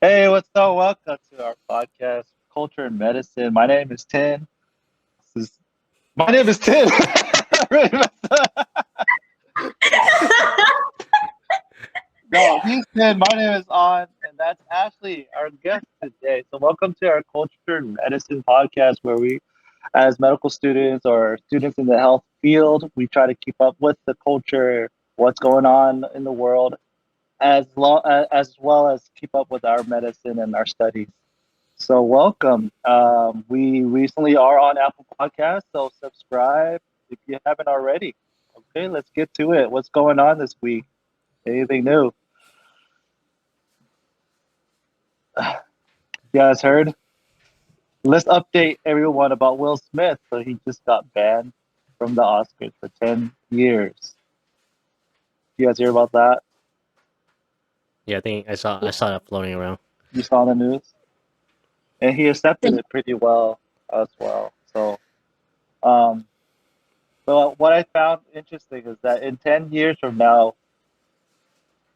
Hey, what's up? Welcome to our podcast, Culture and Medicine. My name is Tin. This is my name is Tin. I really messed up. No, he's Tin. My name is On, and that's Ashley, our guest today. So, welcome to our Culture and Medicine podcast, where we, as medical students or students in the health field, we try to keep up with the culture, what's going on in the world, as well as keep up with our medicine and our studies. So welcome. We recently are on Apple Podcasts, so subscribe if you haven't already. Okay, let's get to it. What's going on this week? Anything new? You guys heard? Let's update everyone about Will Smith. So he just got banned from the Oscars for 10 years. You guys hear about that? Yeah, I think I saw that floating around. You saw the news? And he accepted it pretty well as well. Um, so what I found interesting is that in 10 years from now,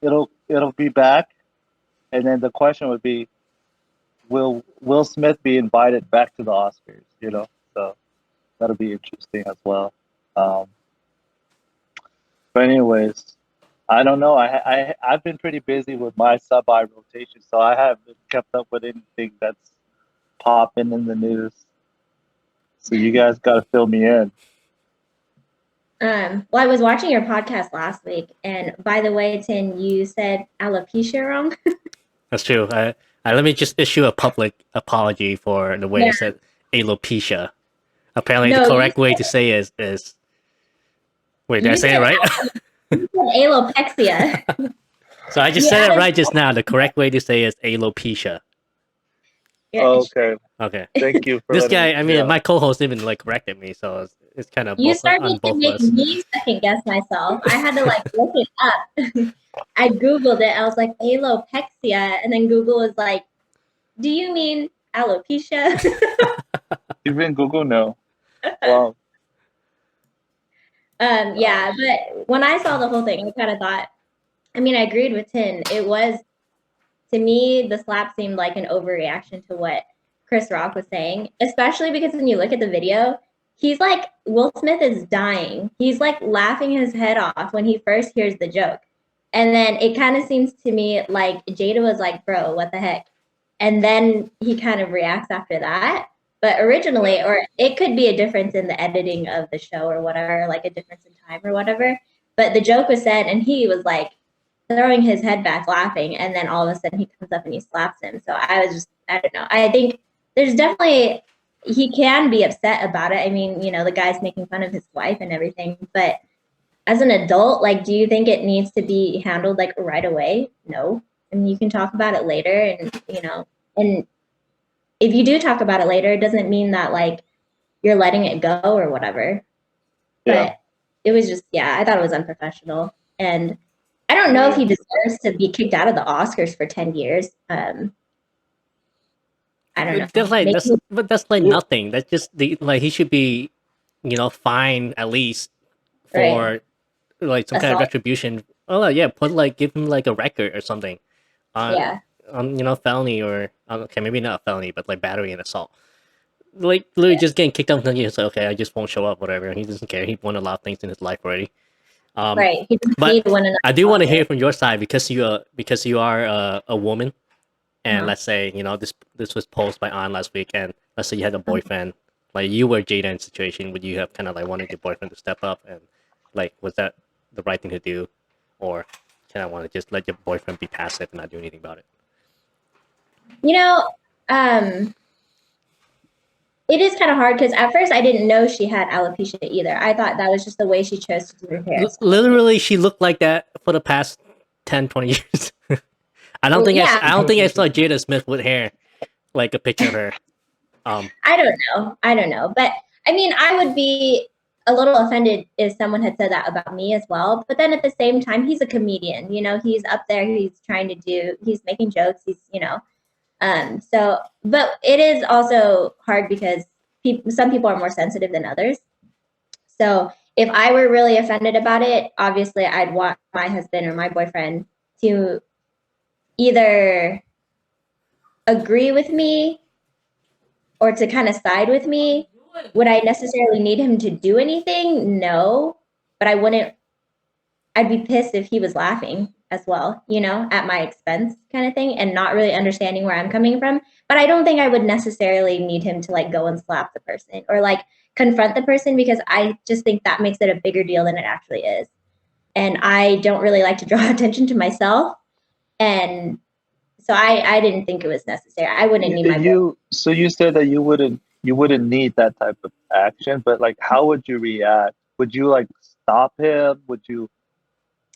it'll be back. And then the question would be, will Will Smith be invited back to the Oscars? So that'll be interesting as well. Um, but anyways, I don't know. I've been pretty busy with my sub eye rotation, so I haven't kept up with anything that's popping in the news. So you guys got to fill me in. Well, I was watching your podcast last week, and by the way, Tin, you said alopecia wrong. That's true. Let me just issue a public apology for the way I Yeah. said alopecia. Apparently, the No, correct way to say is wait. Did I you say it said right? alopexia. So I just You said it added, right just now. The correct way to say is alopecia. yeah, Okay, Okay. thank you for This letting guy, I me mean, know. my co-host even like corrected me, so it's kind of you both started on to both of make us. me second guess myself. I had to like look it up. I googled it. I was like alopexia, and then Google was like, "Do you mean alopecia?" Even Google no. Wow. Yeah, but when I saw the whole thing, I kind of thought. I mean, I agreed with Tin. It was to me, the slap seemed like an overreaction to what Chris Rock was saying, especially because when you look at the video, he's like, Will Smith is dying. He's like laughing his head off when he first hears the joke. And then it kind of seems to me like Jada was like, bro, what the heck? And then he kind of reacts after that. But originally, or it could be a difference in the editing of the show or whatever, like a difference in time or whatever. But the joke was said, and he was like, throwing his head back laughing, and then all of a sudden he comes up and he slaps him. So I don't know. I think there's definitely he can be upset about it. I mean, the guy's making fun of his wife and everything, but as an adult, like, do you think it needs to be handled like right away? No. I mean, you can talk about it later, and if you do talk about it later, it doesn't mean that like you're letting it go or whatever. Yeah. But it was just, yeah, I thought it was unprofessional. And I don't know if he deserves to be kicked out of the Oscars for 10 years. I don't That's know. like Maybe, that's like Yeah. nothing. That's just like he should be, fined at least right. for like some kind of Assault. retribution. Oh yeah, give him like a record or something on Yeah. felony or okay, maybe not felony, but like battery and assault. Like literally just getting kicked out, and he's like, okay, I just won't show up, whatever. He doesn't care. He won a lot of things in his life already. Um, Right. He doesn't need but to win another I do want to Oscar. hear from your side because you are a woman, and Uh-huh. let's say this was posed by An last week, and let's say you had a Uh-huh. boyfriend, like you were Jada in situation, would you have kind of like wanted your boyfriend to step up, and like was that the right thing to do, or kind of want to just let your boyfriend be passive and not do anything about it? You know, um, it is kind of hard because at first I didn't know she had alopecia either. I thought that was just the way she chose to do her hair. Literally, she looked like that for the past 10, 20 years. Well, yeah, I don't think I saw Jada Smith with hair like a picture of her. I don't know. I don't know. But I mean, I would be a little offended if someone had said that about me as well. But then at the same time, he's a comedian. He's up there. He's making jokes. So, but it is also hard because some people are more sensitive than others. So if I were really offended about it, obviously I'd want my husband or my boyfriend to either agree with me or to kind of side with me. Would I necessarily need him to do anything? No, but I wouldn't. I'd be pissed if he was laughing as well, at my expense kind of thing, and not really understanding where I'm coming from. But I don't think I would necessarily need him to like go and slap the person or like confront the person, because I just think that makes it a bigger deal than it actually is. And I don't really like to draw attention to myself. And so I didn't think it was necessary. I wouldn't need my boyfriend. So you said that you wouldn't need that type of action, but like how would you react? Would you like stop him? Would you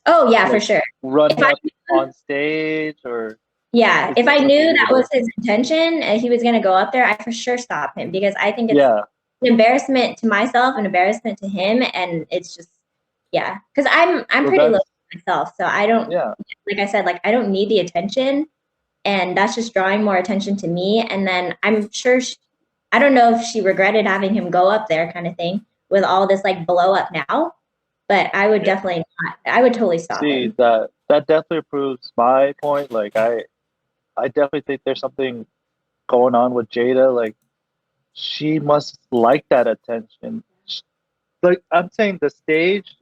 Oh yeah, for like sure. run If I up on stage, or Yeah, is if that I something knew you that wouldn't? was his intention and he was going to go up there, I for sure stop him, because I think it's Yeah, an embarrassment to myself, an embarrassment to him, and it's just yeah. Because I'm so pretty low that's myself, so I don't, yeah. like I said, like I don't need the attention, and that's just drawing more attention to me. And then I'm sure I don't know if she regretted having him go up there, kind of thing, with all this like blow up now. But I would definitely not. I would totally stop See, him. that definitely proves my point. Like I definitely think there's something going on with Jada. Like she must like that attention. Like I'm saying, the stage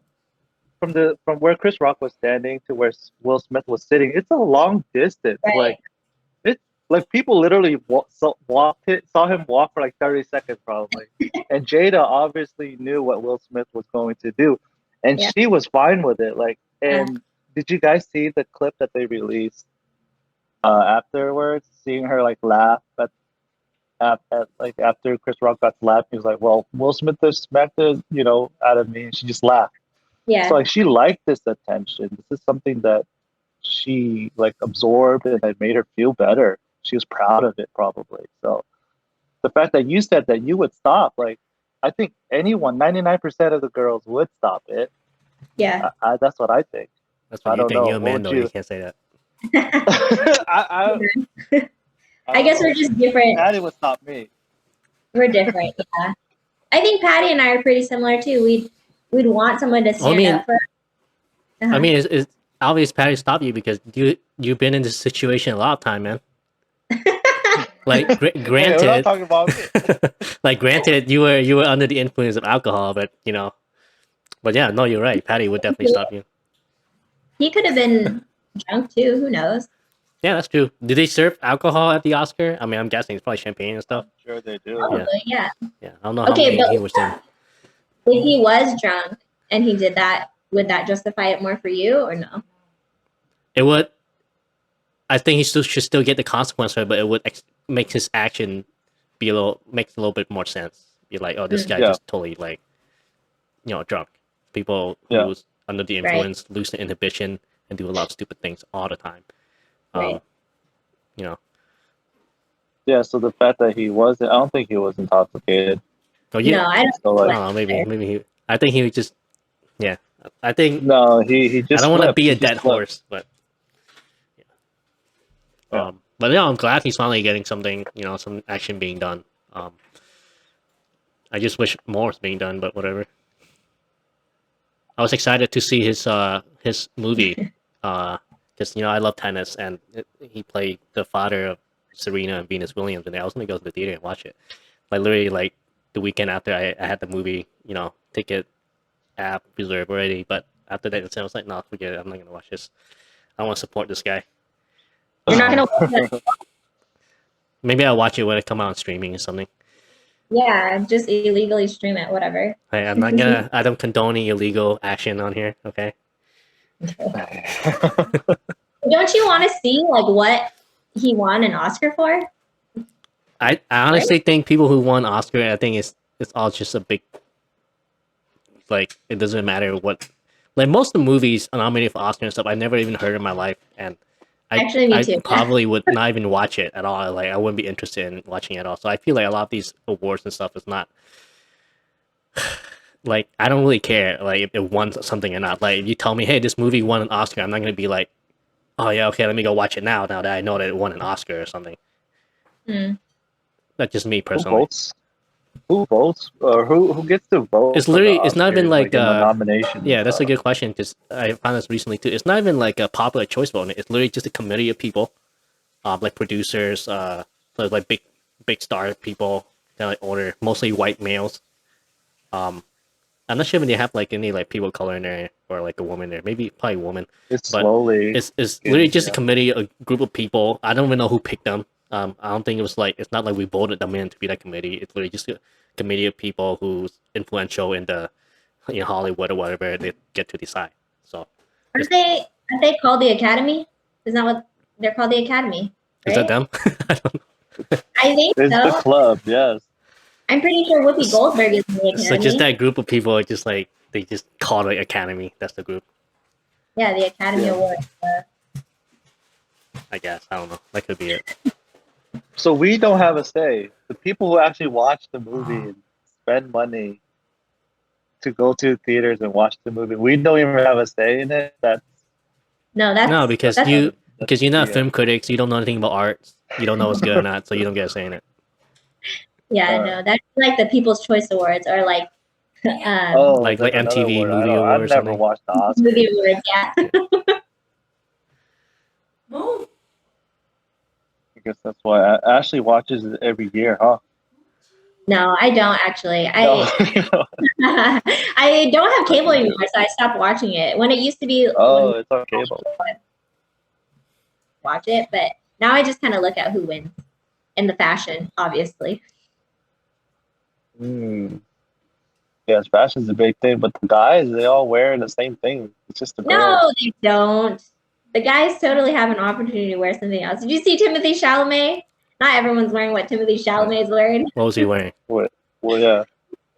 from where Chris Rock was standing to where Will Smith was sitting, it's a long distance. Right? It's like people literally saw him walk for like 30 seconds probably. And Jada obviously knew what Will Smith was going to do, and Yeah. she was fine with it. Like, Yeah. and did you guys see the clip that they released afterwards? Seeing her like laugh at like after Chris Rock got slapped, he was like, "Well, Will Smith just smacked it, out of me," and she just laughed. So Yeah. like she liked this attention. This is something that she like absorbed and it made her feel better. She was proud of it probably. So the fact that you said that you would stop, like I think anyone, 99% of the girls would stop it. Yeah. That's what I think. That's what I you don't think. know. You're a What man, would though. You you? can't say that. I, I I don't guess know. we're just different. Patty would stop me. We're different. Yeah. I think Patty and I are pretty similar too. We'd want someone to I stand mean, up for us. I Uh-huh. mean, it's obvious Patty stopped you because you've been in this situation a lot of time, man. Like, Hey, we're not granted, talking about me. like granted, you were under the influence of alcohol, but but yeah, no, you're right. Patty would definitely stop you. He could have been drunk too. Who knows? Yeah, that's true. Do they serve alcohol at the Oscar? I mean, I'm guessing it's probably champagne and stuff. I'm sure they do. Yeah, Probably. Yeah. yeah. I don't know how Okay, many but he was in. if he was drunk and he did that, would that justify it more for you or no? It would. I think he should still get the consequence for it, but it would make his action makes a little bit more sense. Be like, oh, this Mm, guy Yeah, just totally like drunk. People yeah, who's under the right. influence lose the inhibition and do a lot of stupid things all the time. Um, Right. you know. yeah. So the fact that he wasn't, I don't think he was intoxicated. Oh yeah. No, I don't So think I like, he don't know. Maybe was. maybe he. I think he would just. Yeah. I think no, he I just don't want to slipped. be He a just dead slipped. horse, but Yeah. but yeah, I'm glad he's finally getting something. Some action being done. I just wish more was being done, but whatever. I was excited to see his movie, because I love tennis, and he played the father of Serena and Venus Williams, and I was gonna go to the theater and watch it. Like literally, like the weekend after I had the movie, ticket app reserved already, but after that, I was like, no, forget it. I'm not gonna watch this. I want to support this guy. You're not gonna watch it. Maybe I'll watch it when it come out on streaming or something. Yeah, just illegally stream it, whatever. I'm not gonna. I don't condone any illegal action on here. Okay. Don't you want to see like what he won an Oscar for? I Right? honestly think people who won Oscar, I think it's all just a big, like, it doesn't matter what, like most of the movies nominated for Oscar and stuff I never even heard in my life, and I Actually, me I too. probably would not even watch it at all. Like I wouldn't be interested in watching it at all. So I feel like a lot of these awards and stuff is not, like, I don't really care like if it won something or not. Like if you tell me, hey, this movie won an Oscar, I'm not gonna be like, oh yeah, okay, let me go watch it now that I know that it won an Oscar or something. Mm. That's just me Who personally. votes? Who votes? Or who gets to vote It's for the literally, it's not even Oscars, like like in the nominations and yeah, that's a stuff? good question because I found this recently too. It's not even like a popular choice vote. It's literally just a committee of people like producers, like big star people, kind of like older, mostly white males. I'm not sure if they have like any like people of color in there or like a woman there. Maybe probably a woman, It's but slowly it's literally getting, just a committee, a group of people. I don't even know who picked them. I don't think it was like it's not like we voted them in to be that committee. It's literally just a committee of people who's influential in the Hollywood or whatever they get to decide. So Aren't they called the Academy? Isn't that what they're called? The Academy, is that right? them? I don't know. I think it's the so. club, yes. I'm pretty sure Whoopi Goldberg is in the So just Academy. that group of people are just like they just call it Academy. That's the group, Yeah, the Academy Yeah. Award. I guess. I don't know. That could be it. So we don't have a say. The people who actually watch the movie and spend money to go to theaters and watch the movie, we don't even have a say in it. No, No, That's that's because you're not yeah. film critics, you don't know anything about art, you don't know what's good or not, so you don't get a say in it. yeah, no, that's like the People's Choice Awards or like Oh, Like there's another MTV award. Movie I've Award or never something. watched the Oscars. movie awards. Yeah. I guess that's why Ashley watches it every year, huh? No, I don't actually. No. I don't have cable anymore, so I stopped watching it. When it used to be Oh, when it's on cable. I watch it, but now I just kind of look at who wins in the fashion, obviously. Mm. Yes, fashion's a big thing, but the guys, they all wear the same thing. It's just the girls. No, they don't. The guys totally have an opportunity to wear something else. Did you see Timothy Chalamet? Not everyone's wearing what Timothy Chalamet is wearing. What was he wearing? Well, yeah.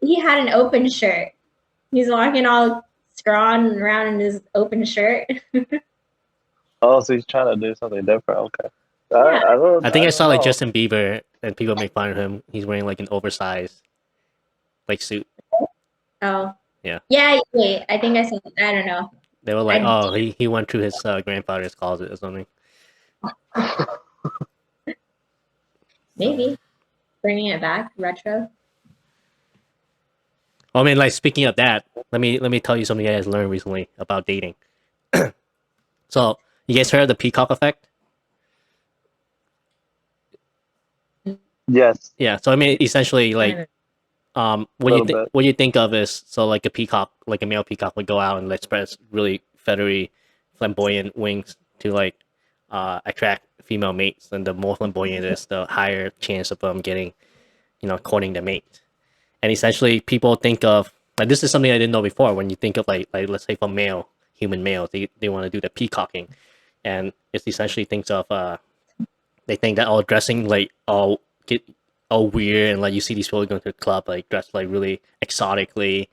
He had an open shirt. He's walking all scrawny around in his open shirt. Oh, so he's trying to do something different. Okay. Yeah. I think I don't saw like know. Justin Bieber and people make fun of him. He's wearing like an oversized like suit. Oh. Yeah. Yeah, wait. I think I saw I don't know. They were like, I- oh, he went through his grandfather's closet or something. Maybe. Bringing it back, retro. I mean, like speaking of that, let me tell you something I guys learned recently about dating. So you guys heard of the Peacock Effect? Yes. Yeah. So I mean, essentially, like, Little bit. what you think of is so like a peacock, like a male peacock would go out and like spread its really feathery, flamboyant wings to like attract female mates, and the more flamboyant it is, the higher chance of them getting, courting the mate. And essentially, people think of like this is something I didn't know before. When you think of like let's say for human males, they want to do the peacocking, and it's essentially thinks of they think that all dressing like all weird, and like you see these people going to the club like dressed like really exotically,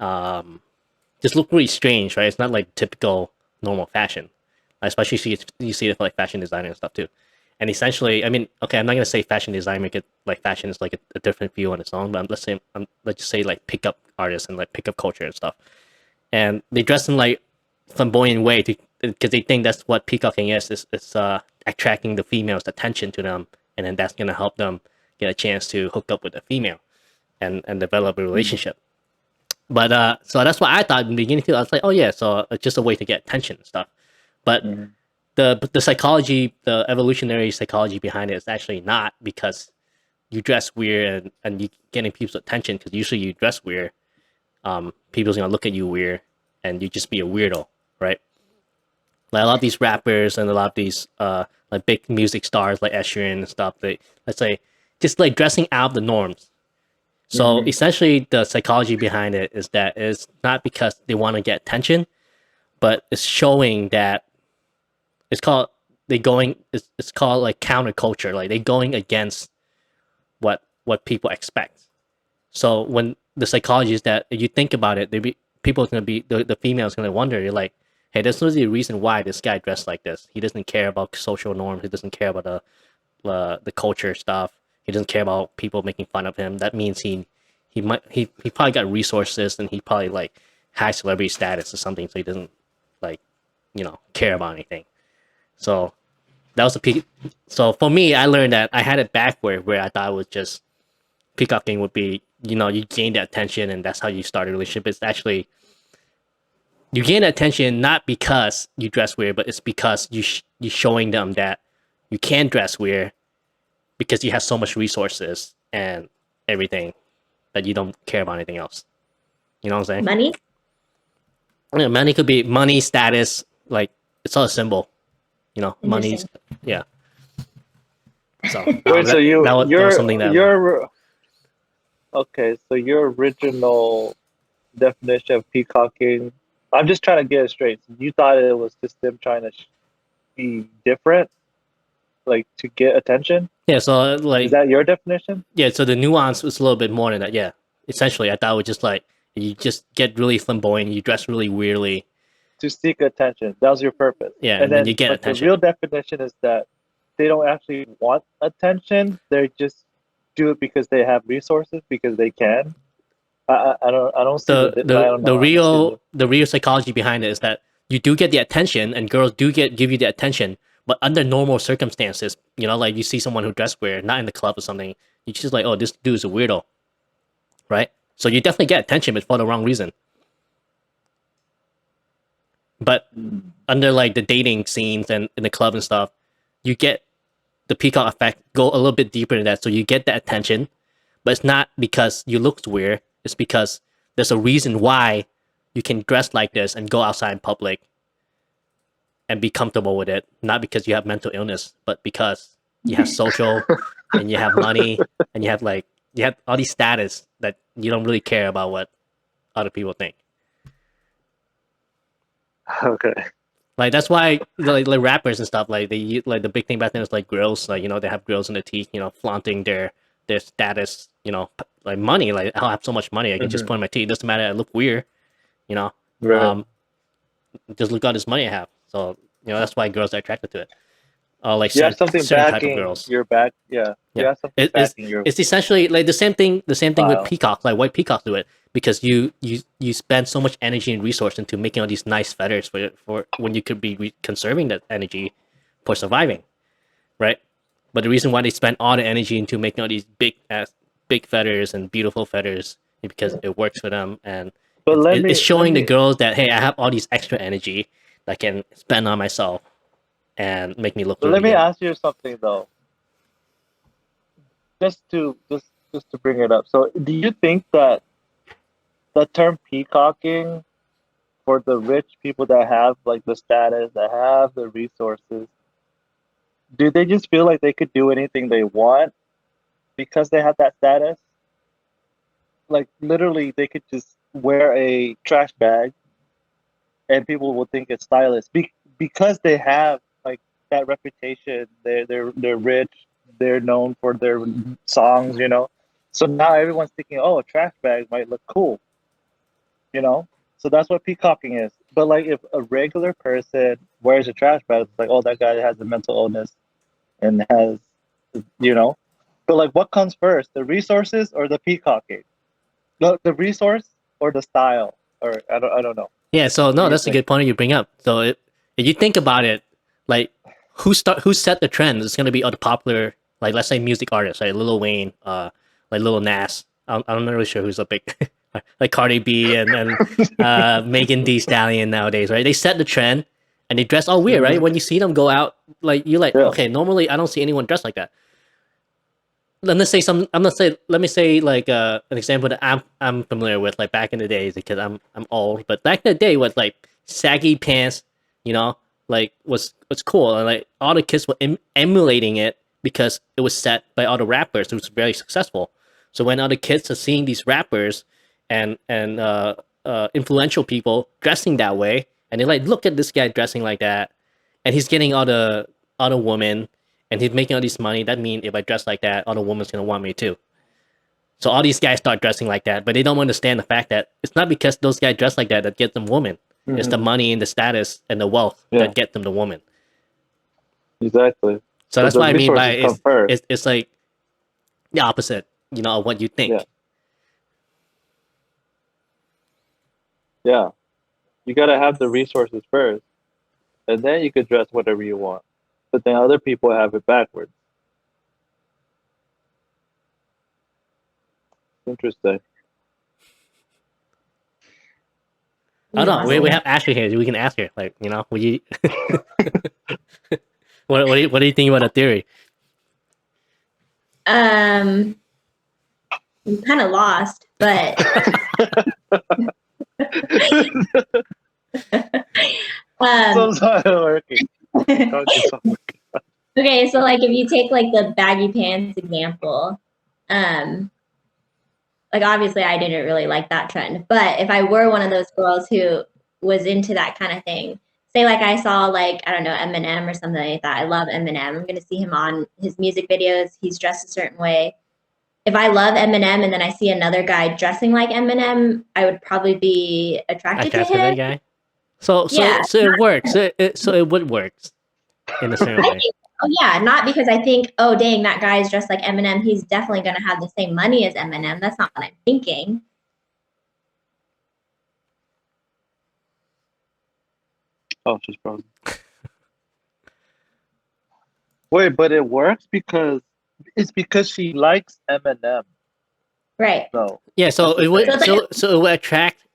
just look really strange, right? It's not like typical normal fashion, especially you see it for like fashion designer and stuff too. And essentially, I mean, okay, I'm not gonna say fashion design make it like fashion is like a different view on its own, but let's just say like pickup artists and like pickup culture and stuff, and they dress in like flamboyant way because they think that's what peacocking is. It's attracting the female's attention to them, and then that's gonna help them get a chance to hook up with a female and develop a relationship. But so that's what I thought in the beginning too. I was like, oh yeah, so it's just a way to get attention and stuff. But the psychology, the evolutionary psychology behind it is actually not because you dress weird and you getting people's attention because usually you dress weird. People's gonna look at you weird and you just be a weirdo, right? Like a lot of these rappers and a lot of these like big music stars like Ed Sheeran and stuff, they let's say just like dressing out of the norms. So essentially, the psychology behind it is that it's not because they want to get attention, but it's showing that it's called it's called like counterculture, like they're going against what people expect. So when the psychology is that if you think about it, people are gonna be the female's gonna wonder, you're like, hey, there's no reason why this guy dressed like this. He doesn't care about social norms. He doesn't care about the culture stuff. He doesn't care about people making fun of him. That means he probably got resources and he probably like high celebrity status or something. So he doesn't like care about anything. So that was a peak. So for me, I learned that I had it backward where I thought it was just peacocking would be you gain that attention and that's how you start a relationship. It's actually you gain attention not because you dress weird, but it's because you're showing them that you can dress weird because you have so much resources and everything that you don't care about anything else. You know what I'm saying? Money? Yeah, money could be money, status, like it's all a symbol. You know, money's Interesting. yeah. So Wait, so that was something that your okay, so your original definition of peacocking, I'm just trying to get it straight. So you thought it was just them trying to be different, like to get attention? yeah. So Is like that your definition? yeah. So the nuance was a little bit more than that. Yeah. Essentially, I thought it was just like you just get really flamboyant, you dress really weirdly, To seek attention. That was your purpose. yeah, And and then you then, get but the attention. real definition is that they don't actually want attention. They just do it because they have resources, because they can. I don't see I don't know. I don't see The real psychology behind it is that you do get the attention and girls do give you the attention, but under normal circumstances, you know, like you see someone who dress weird, not in the club or something, you just like, oh, this dude's a weirdo, right? So you definitely get attention, but for the wrong reason. But under like the dating scenes and in the club and stuff, you get the peacock effect, go a little bit deeper than that. So you get the attention, but it's not because you look weird. It's because there's a reason why you can dress like this and go outside in public and be comfortable with it. Not because you have mental illness, but because you have social and you have money and you have all these status that you don't really care about what other people think. Okay. Like that's why like rappers and stuff like like the big thing back then is like grills, like you know they have grills in the teeth, you know, flaunting their status, you know, like money. Like I have so much money, I can just Hmm. put in my teeth. It doesn't matter, I look weird, you know. Right. Um, just look at all this money I have. So you know that's why girls are attracted to it. Like You have something certain type of backing girls. your back. Yeah. You Yeah, have something backing your it's essentially like the same thing. The same thing with style. peacocks. Like white peacocks do it because you spend so much energy and resource into making all these nice feathers for when you could be conserving that energy for surviving, right? But the reason why they spend all the energy into making all these big feathers and beautiful feathers is because it works for them, and But it's let showing the me girls that hey, I have all these extra energy that I can spend on myself and make me look but let really me good. ask you something though. Just to bring it up. So do you think that the term peacocking for the rich people that have like the status, that have the resources, do they just feel like they could do anything they want because they have that status? Like literally they could just wear a trash bag and people will think it's stylish because they have like that reputation. They're rich. They're known for their songs, you know. So now everyone's thinking, oh, a trash bag might look cool, you know. So that's what peacocking is. But like, if a regular person wears a trash bag, it's like, oh, that guy has a mental illness and has, you know. But like, what comes first, the resources or the peacocking? The resource or the style, or I don't know. Yeah, so What no, do you that's a think? good point you bring up. So if you think about it, like who set the trend? It's gonna be all the popular, like let's say music artists, like Lil Wayne, like Lil Nas. I'm not really sure who's a big like Cardi B and Megan Thee Stallion nowadays, right? They set the trend and they dress all weird, right? Hmm. When you see them go out, like you're like, Yeah. okay, normally I don't see anyone dressed like that. Let me say like an example that I'm familiar with like back in the days because I'm old, but back in the day was like saggy pants, you know, like was cool, and like all the kids were emulating it because it was set by all the rappers. It was very successful. So when all the kids are seeing these rappers and influential people dressing that way, and they're like, look at this guy dressing like that, and he's getting all the women and he's making all this money. That means if I dress like that, all the women's gonna want me too. So all these guys start dressing like that, but they don't understand the fact that it's not because those guys dress like that that gets them women. It's the Hmm. money and the status and the wealth Yeah. that get them the woman. Exactly. So So that's the what I mean by resources come first. it's like the opposite, you know, of what you Yeah. think. Yeah. You gotta have the resources first, and then you could dress whatever you want. But then other people have it backwards. Interesting. I You don't know. lost We me. have Ashley here. We can ask her, like, you know, would you What do you think about the theory? I'm kind of lost, but Some's not working. okay, so like if you take like the baggy pants example, like obviously I didn't really like that trend, but if I were one of those girls who was into that kind of thing, say like I saw like, I don't know, Eminem or something like that. I love Eminem. I'm gonna see him on his music videos. He's dressed a certain way. If I love Eminem and then I see another guy dressing like Eminem, I would probably be attracted to Attracted to that him. guy. So Yeah, it works. So it would work in a certain I way. think, oh yeah, not because I think, oh dang, that guy's dressed like Eminem. He's definitely gonna have the same money as Eminem. That's not what I'm thinking. Oh, she's frozen. Wait, but it works because she likes Eminem. Right. No. Yeah. So That's the it would thing. so it would attract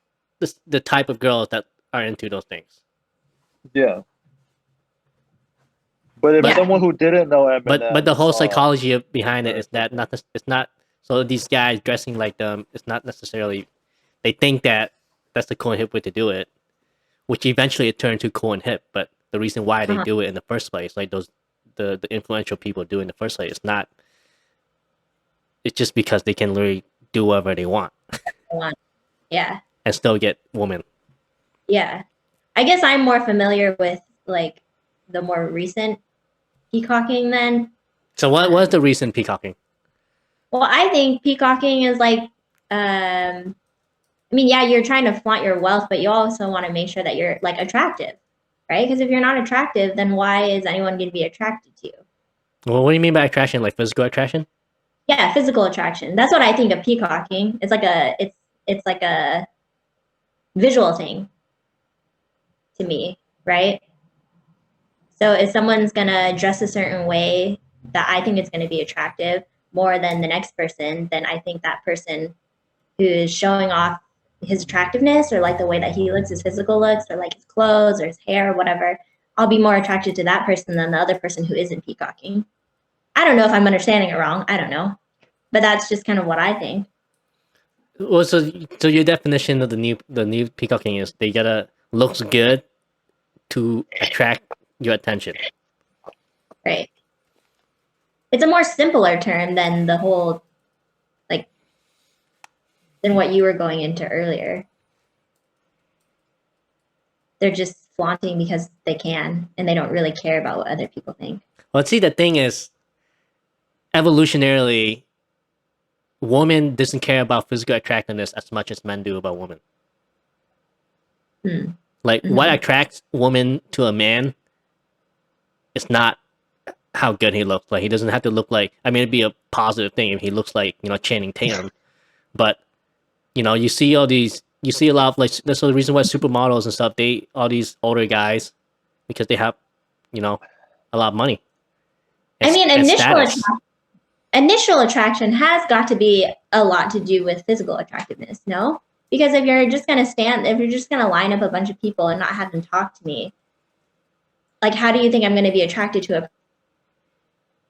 the type of girls that are into those things. Yeah. But if Yeah. someone who didn't know Eminem But the whole saw psychology behind it her, is that it's not so these guys dressing like them. It's not necessarily they think that that's the cool and hip way to do it, which eventually it turned to cool and hip. But the reason why they do it in the first place, like the influential people do in the first place, it's not. It's just because they can literally do whatever they want Yeah. and still get women. Yeah. I guess I'm more familiar with like the more recent peacocking then. So what was the recent peacocking? Well, I think peacocking is like, I mean, yeah, you're trying to flaunt your wealth, but you also want to make sure that you're like attractive, right? Because if you're not attractive, then why is anyone going to be attracted to you? Well, what do you mean by attraction? Like physical attraction? Yeah, physical attraction. That's what I think of peacocking. It's like a visual thing to me, right? So if someone's gonna dress a certain way that I think is gonna be attractive more than the next person, then I think that person who is showing off his attractiveness or like the way that he looks, his physical looks, or like his clothes or his hair or whatever, I'll be more attracted to that person than the other person who isn't peacocking. I don't know if I'm understanding it wrong. I don't know. But that's just kind of what I think. Well, so your definition of the new peacocking is they gotta looks good to attract your attention. Right. It's a more simpler term than the whole like than what you were going into earlier. They're just flaunting because they can and they don't really care about what other people think. Well, see, the thing is, evolutionarily, women doesn't care about physical attractiveness as much as men do about women. Like what attracts women to a man is not how good he looks. Like he doesn't have to look like. I mean, it'd be a positive thing if he looks like Channing Tatum, but you see all these. You see a lot of like that's the reason why supermodels and stuff. They all these older guys because they have a lot of money. I mean, and status. initial attraction has got to be a lot to do with physical attractiveness, no? Because if you're just gonna line up a bunch of people and not have them talk to me, like how do you think I'm gonna be attracted to a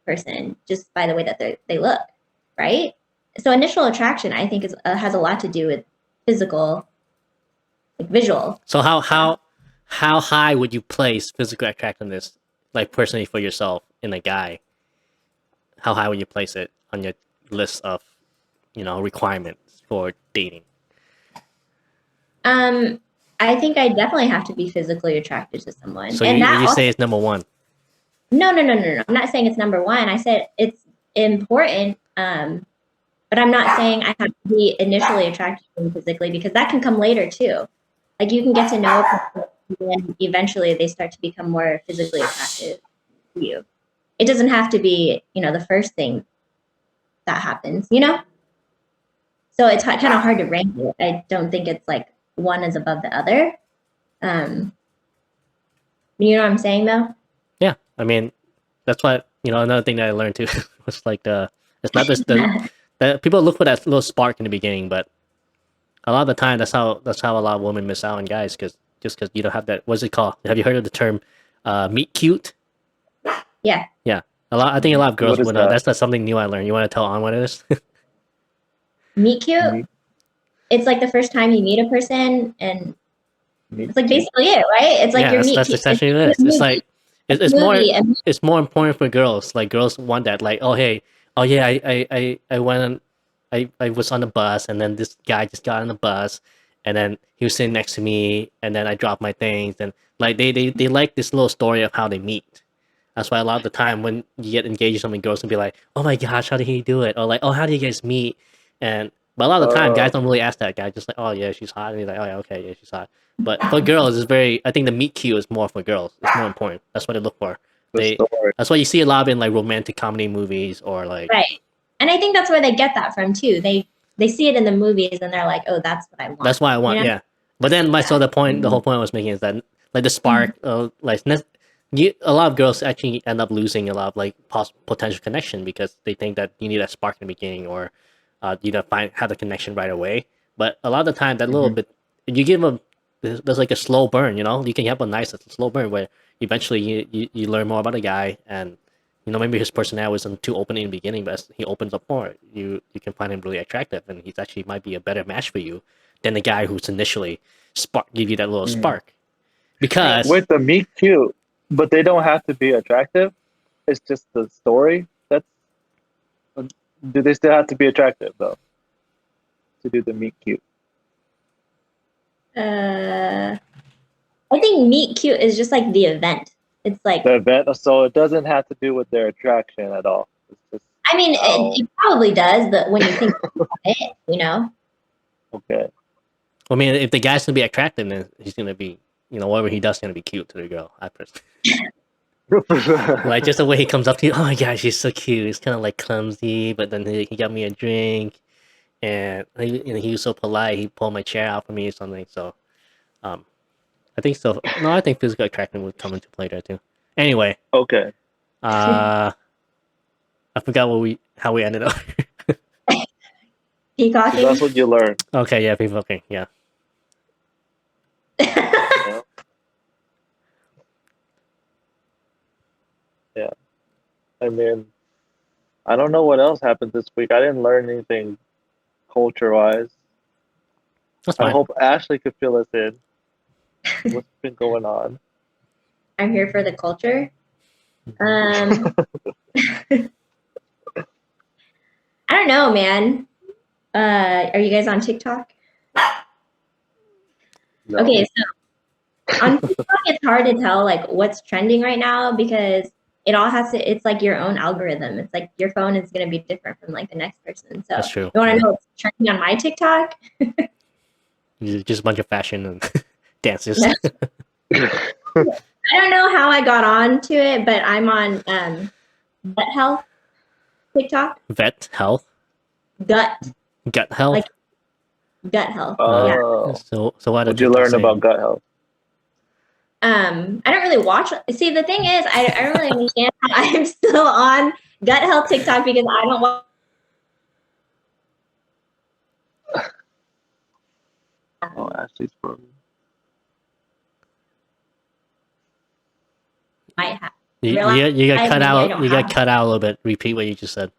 person just by the way that they look, right? So initial attraction, I think, has a lot to do with physical, like visual. So how high would you place physical attractiveness, like personally for yourself in a guy? How high would you place it on your list of requirements for dating? I think I definitely have to be physically attracted to someone. So and you say it's number one. No. I'm not saying it's number one. I said it's important, but I'm not saying I have to be initially attracted to them physically because that can come later too. Like you can get to know a person and eventually they start to become more physically attractive to you. It doesn't have to be, the first thing that happens, So it's kind of hard to rank it. I don't think it's like one is above the other. You know what I'm saying though? Yeah, I mean, that's what another thing that I learned too was like it's not just the people look for that little spark in the beginning, but a lot of the time that's how a lot of women miss out on guys because you don't have that. What's it called? Have you heard of the term meet cute? Yeah. Yeah, I think a lot of girls What is would know. that? That's not something new I learned. You want to tell on what it is? Meet cute. Meet, It's like the first time you meet a person, and meet it's like cute. basically it, right? It's like Yeah, your meet that's cute. It's essentially like this. a It's movie. like it's more Movie. And it's more important for girls. Like girls want that. Like, oh hey, oh yeah, I went on, I was on the bus and then this guy just got on the bus and then he was sitting next to me and then I dropped my things and like they like this little story of how they meet. That's why a lot of the time when you get engaged with something, girls can be like, "Oh my gosh, how did he do it?" Or like, "Oh, how did you guys meet?" And but a lot of the time, guys don't really ask that. Guys just like, "Oh yeah, she's hot," and you're like, "Oh yeah, okay, yeah, she's hot." But for girls, it's very. I think the meet cute is more for girls. It's more important. That's what they look for. The story. That's why you see a lot in like romantic comedy movies or like. right. And I think that's where they get that from too. They see it in the movies and they're like, oh, that's what I want. That's what I want. You know? Yeah. But then my so the whole point I was making is that like the spark, a lot of girls actually end up losing a lot of like potential connection because they think that you need a spark in the beginning or you know have the connection right away. But a lot of the time, that little Mhm. bit you give them there's like a slow burn. You know, you can have a nice slow burn where eventually you learn more about a guy and you know maybe his personality wasn't too open in the beginning, but as he opens up more, you can find him really attractive and he's actually might be a better match for you than the guy who's initially give you that little Mhm. spark because With the meet cute, but they don't have to be attractive. It's just the story. That's do they still have to be attractive though to do the meet cute? I think meet cute is just like the event. It's like, The event, so it doesn't have to do with their attraction at all. It's just I mean, how it probably does, but when you think about it, you know, okay. I mean if the guy's gonna be attractive then he's gonna be you know whatever he does gonna be cute to the girl. I personally like just the way he comes up to you. Oh my gosh, he's so cute. He's kind of like clumsy, but then he got me a drink, and he was so polite. He pulled my chair out for me or something. So, um, I think so. No, I think physical attraction would come into play there too. Anyway, Okay. uh, I forgot how we ended up. So peacocking. that's what you learn. Okay, yeah, people. Okay, yeah. You know? Yeah. I mean, I don't know what else happened this week. I didn't learn anything culture wise. That's I fine. hope Ashley could fill us in. What's been going on? I'm here for the culture. I don't know, man. Are you guys on TikTok? No. Okay, so on TikTok, it's hard to tell like what's trending right now because it all has to. It's like your own algorithm. It's like your phone is gonna be different from like the next person. So That's true. you want to Yeah. know what's trending on my TikTok? Just a bunch of fashion and dances. No. I don't know how I got on to it, but I'm on gut health TikTok. Vet health, Gut, gut health. like gut health. Yeah. Oh. So why did What'd you TikTok learn say? about gut health? I don't really watch. See, the thing is, I don't really understand how I'm still on gut health TikTok because I don't watch. Oh, Ashley's from. Might have. You Realize got cut maybe I out. don't You got have. cut out a little bit. Repeat what you just said.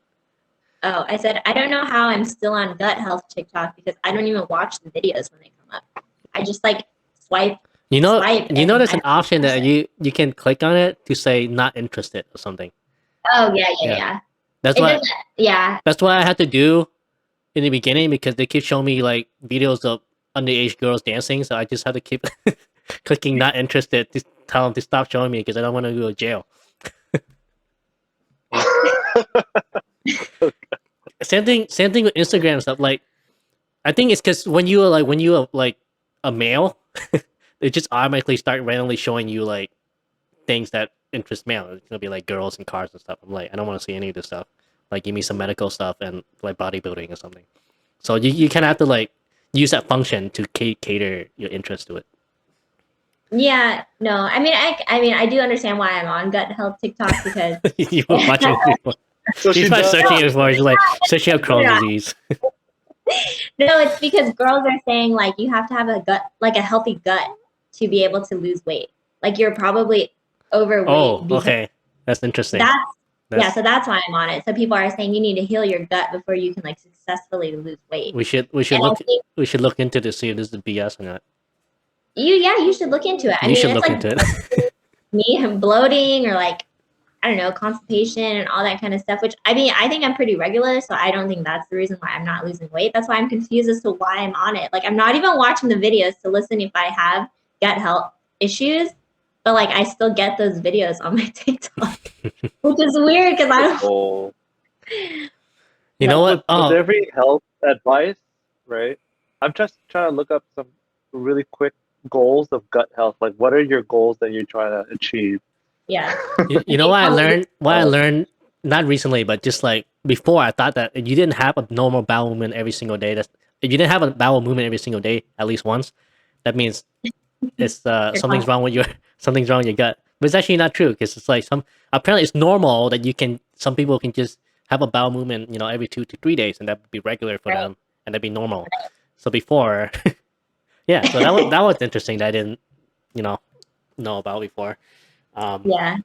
Oh, I said I don't know how I'm still on gut health TikTok because I don't even watch the videos when they come up. I just like swipe. You know, Swipe you know, and there's I an don't option watch that it. you can click on it to say not interested or something. Oh yeah, yeah, Yeah, yeah. that's It what doesn't. Yeah, that's what I had to do in the beginning because they keep showing me like videos of underage girls dancing, so I just had to keep clicking not interested to tell them to stop showing me because I don't want to go to jail. Same thing with Instagram stuff. Like I think it's because when you are like a male, they just automatically start randomly showing you like things that interest male. It's gonna be like girls and cars and stuff. I'm like, I don't want to see any of this stuff. Like, give me some medical stuff and like bodybuilding or something. So you kind of have to like use that function to cater your interest to it. yeah. No, I mean, I do understand why I'm on gut health TikTok because You were watching it before. So She's she probably does. searching it before. She's like searching up Crohn's disease. no, it's because girls are saying like you have to have a gut, like a healthy gut, to be able to lose weight. Like you're probably overweight Oh, because okay. That's interesting. Yeah, so that's why I'm on it. So people are saying you need to heal your gut before you can like successfully lose weight. We should And I look think into to see if this is BS or not. you should look into it. I You mean, should it's look like into it. me bloating or like I don't know, constipation and all that kind of stuff, which I mean, I think I'm pretty regular, so I don't think that's the reason why I'm not losing weight. That's why I'm confused as to why I'm on it. Like I'm not even watching the videos to listen if I have gut health issues, but like I still get those videos on my TikTok. Which is weird because I don't Oh. You know what? With every health advice, right? I'm just trying to look up some really quick goals of gut health. Like, what are your goals that you're trying to achieve? yeah. You know what I learned? What I learned not recently, but just like before, I thought that if you didn't have a normal bowel movement every single day, if you didn't have a bowel movement every single day at least once, that means it's something's wrong with your something's wrong with your gut. But it's actually not true because it's like apparently it's normal that some people can just have a bowel movement, every 2 to 3 days, and that would be regular for them, and that'd be normal. So before, yeah, so that was interesting that I didn't, know about before. Yeah.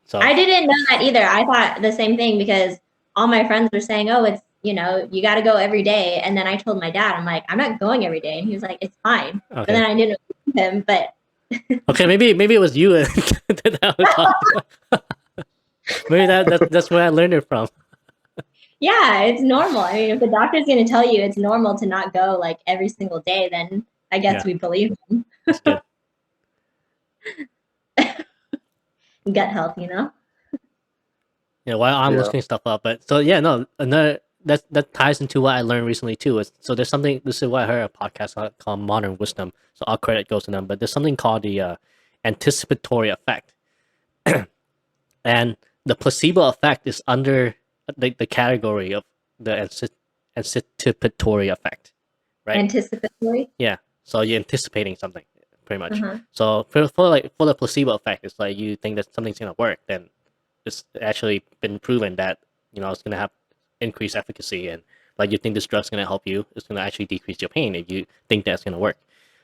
So I didn't know that either. I thought the same thing because all my friends were saying, "Oh, it's you got to go every day." And then I told my dad, "I'm like, I'm not going every day," and he was like, "It's fine." okay. But then I didn't believe him. But okay, maybe it was you that was talking. Maybe that's where I learned it from. yeah, it's normal. I mean, if the doctor's going to tell you it's normal to not go like every single day, then I guess we believe him. That's good. Gut health, Yeah, while I'm looking stuff up, but so yeah, no, another that ties into what I learned recently too. So there's something. This is what I heard a podcast called Modern Wisdom. So all credit goes to them. But there's something called the anticipatory effect, and the placebo effect is under the category of the anticipatory effect, right? Anticipatory. Yeah. So you're anticipating something, pretty much. So for the placebo effect, it's like you think that something's gonna work, then it's actually been proven that it's gonna have increased efficacy, and like you think this drug's gonna help you, it's gonna actually decrease your pain if you think that's gonna work.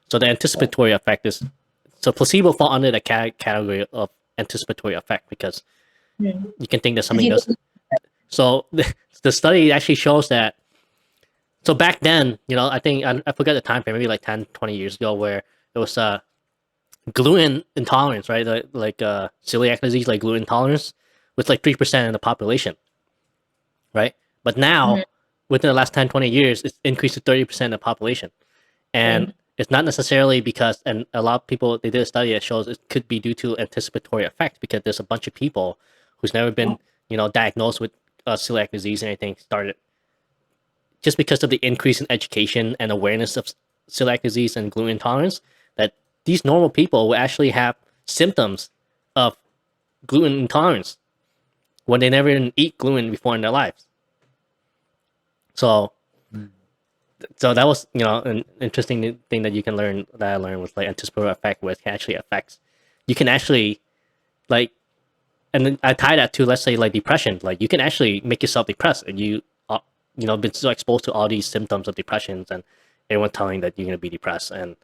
So the anticipatory effect is placebo fall under the category of anticipatory effect because you can think that something does. So the study actually shows that. So back then, I think I forget the time frame, maybe like 10, 20 years ago, where it was gluten intolerance, right? Like celiac disease, like gluten intolerance, was like 3% of the population, right? But now, within the last 10, 20 years, it's increased to 30% of the population. And it's not necessarily because, and a lot of people, they did a study that shows it could be due to anticipatory effect because there's a bunch of people who's never been, diagnosed with celiac disease and anything started just because of the increase in education and awareness of celiac disease and gluten intolerance, that these normal people will actually have symptoms of gluten intolerance when they never even eat gluten before in their lives. So that was an interesting thing that you can learn, that I learned, was like anticipatory effect, where it actually affects. You can actually like, and then I tie that to, let's say, like depression. Like you can actually make yourself depressed, and you been so exposed to all these symptoms of depressions, and everyone telling that you're gonna be depressed, and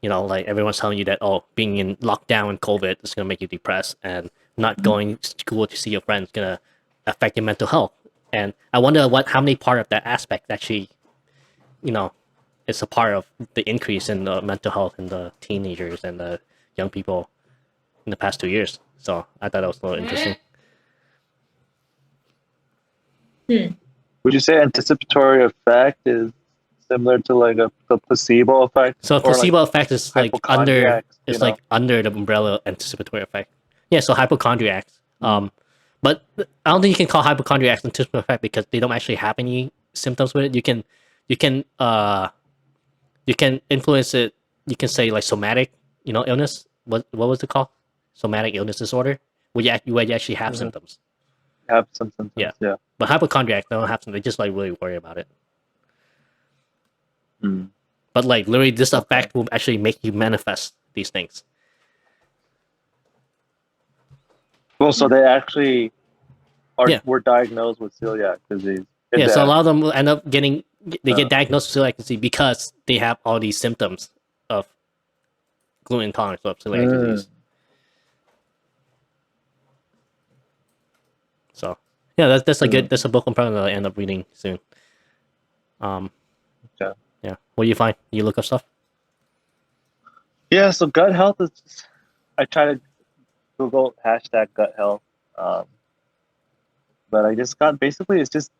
like everyone's telling you that, oh, being in lockdown and COVID is gonna make you depressed, and not going to school to see your friends is gonna affect your mental health. And I wonder how many part of that aspect actually, it's a part of the increase in the mental health in the teenagers and the young people in the past 2 years. So I thought that was a little interesting. Would you say anticipatory effect is similar to like the placebo effect? So placebo effect is like under, it's like under the umbrella of anticipatory effect. Yeah, so hypochondriacs. But I don't think you can call hypochondriacs anticipatory effect because they don't actually have any symptoms with it. You can influence it. You can say like somatic, illness. What was it called? Somatic illness disorder, where you actually have symptoms. Have some symptoms. Yeah. But hypochondriacs don't have symptoms. They just like really worry about it. But like literally, this effect will actually make you manifest these things. Well, so they actually were diagnosed with celiac disease. Yeah, so a lot of them will end up get diagnosed with celiac disease because they have all these symptoms of gluten intolerance of celiac disease. Yeah, that's a good. That's a book I'm probably gonna end up reading soon. Yeah. Yeah. What do you find? You look up stuff. Yeah. So gut health is. Just, I try to Google hashtag gut health, um, but I just got basically it's just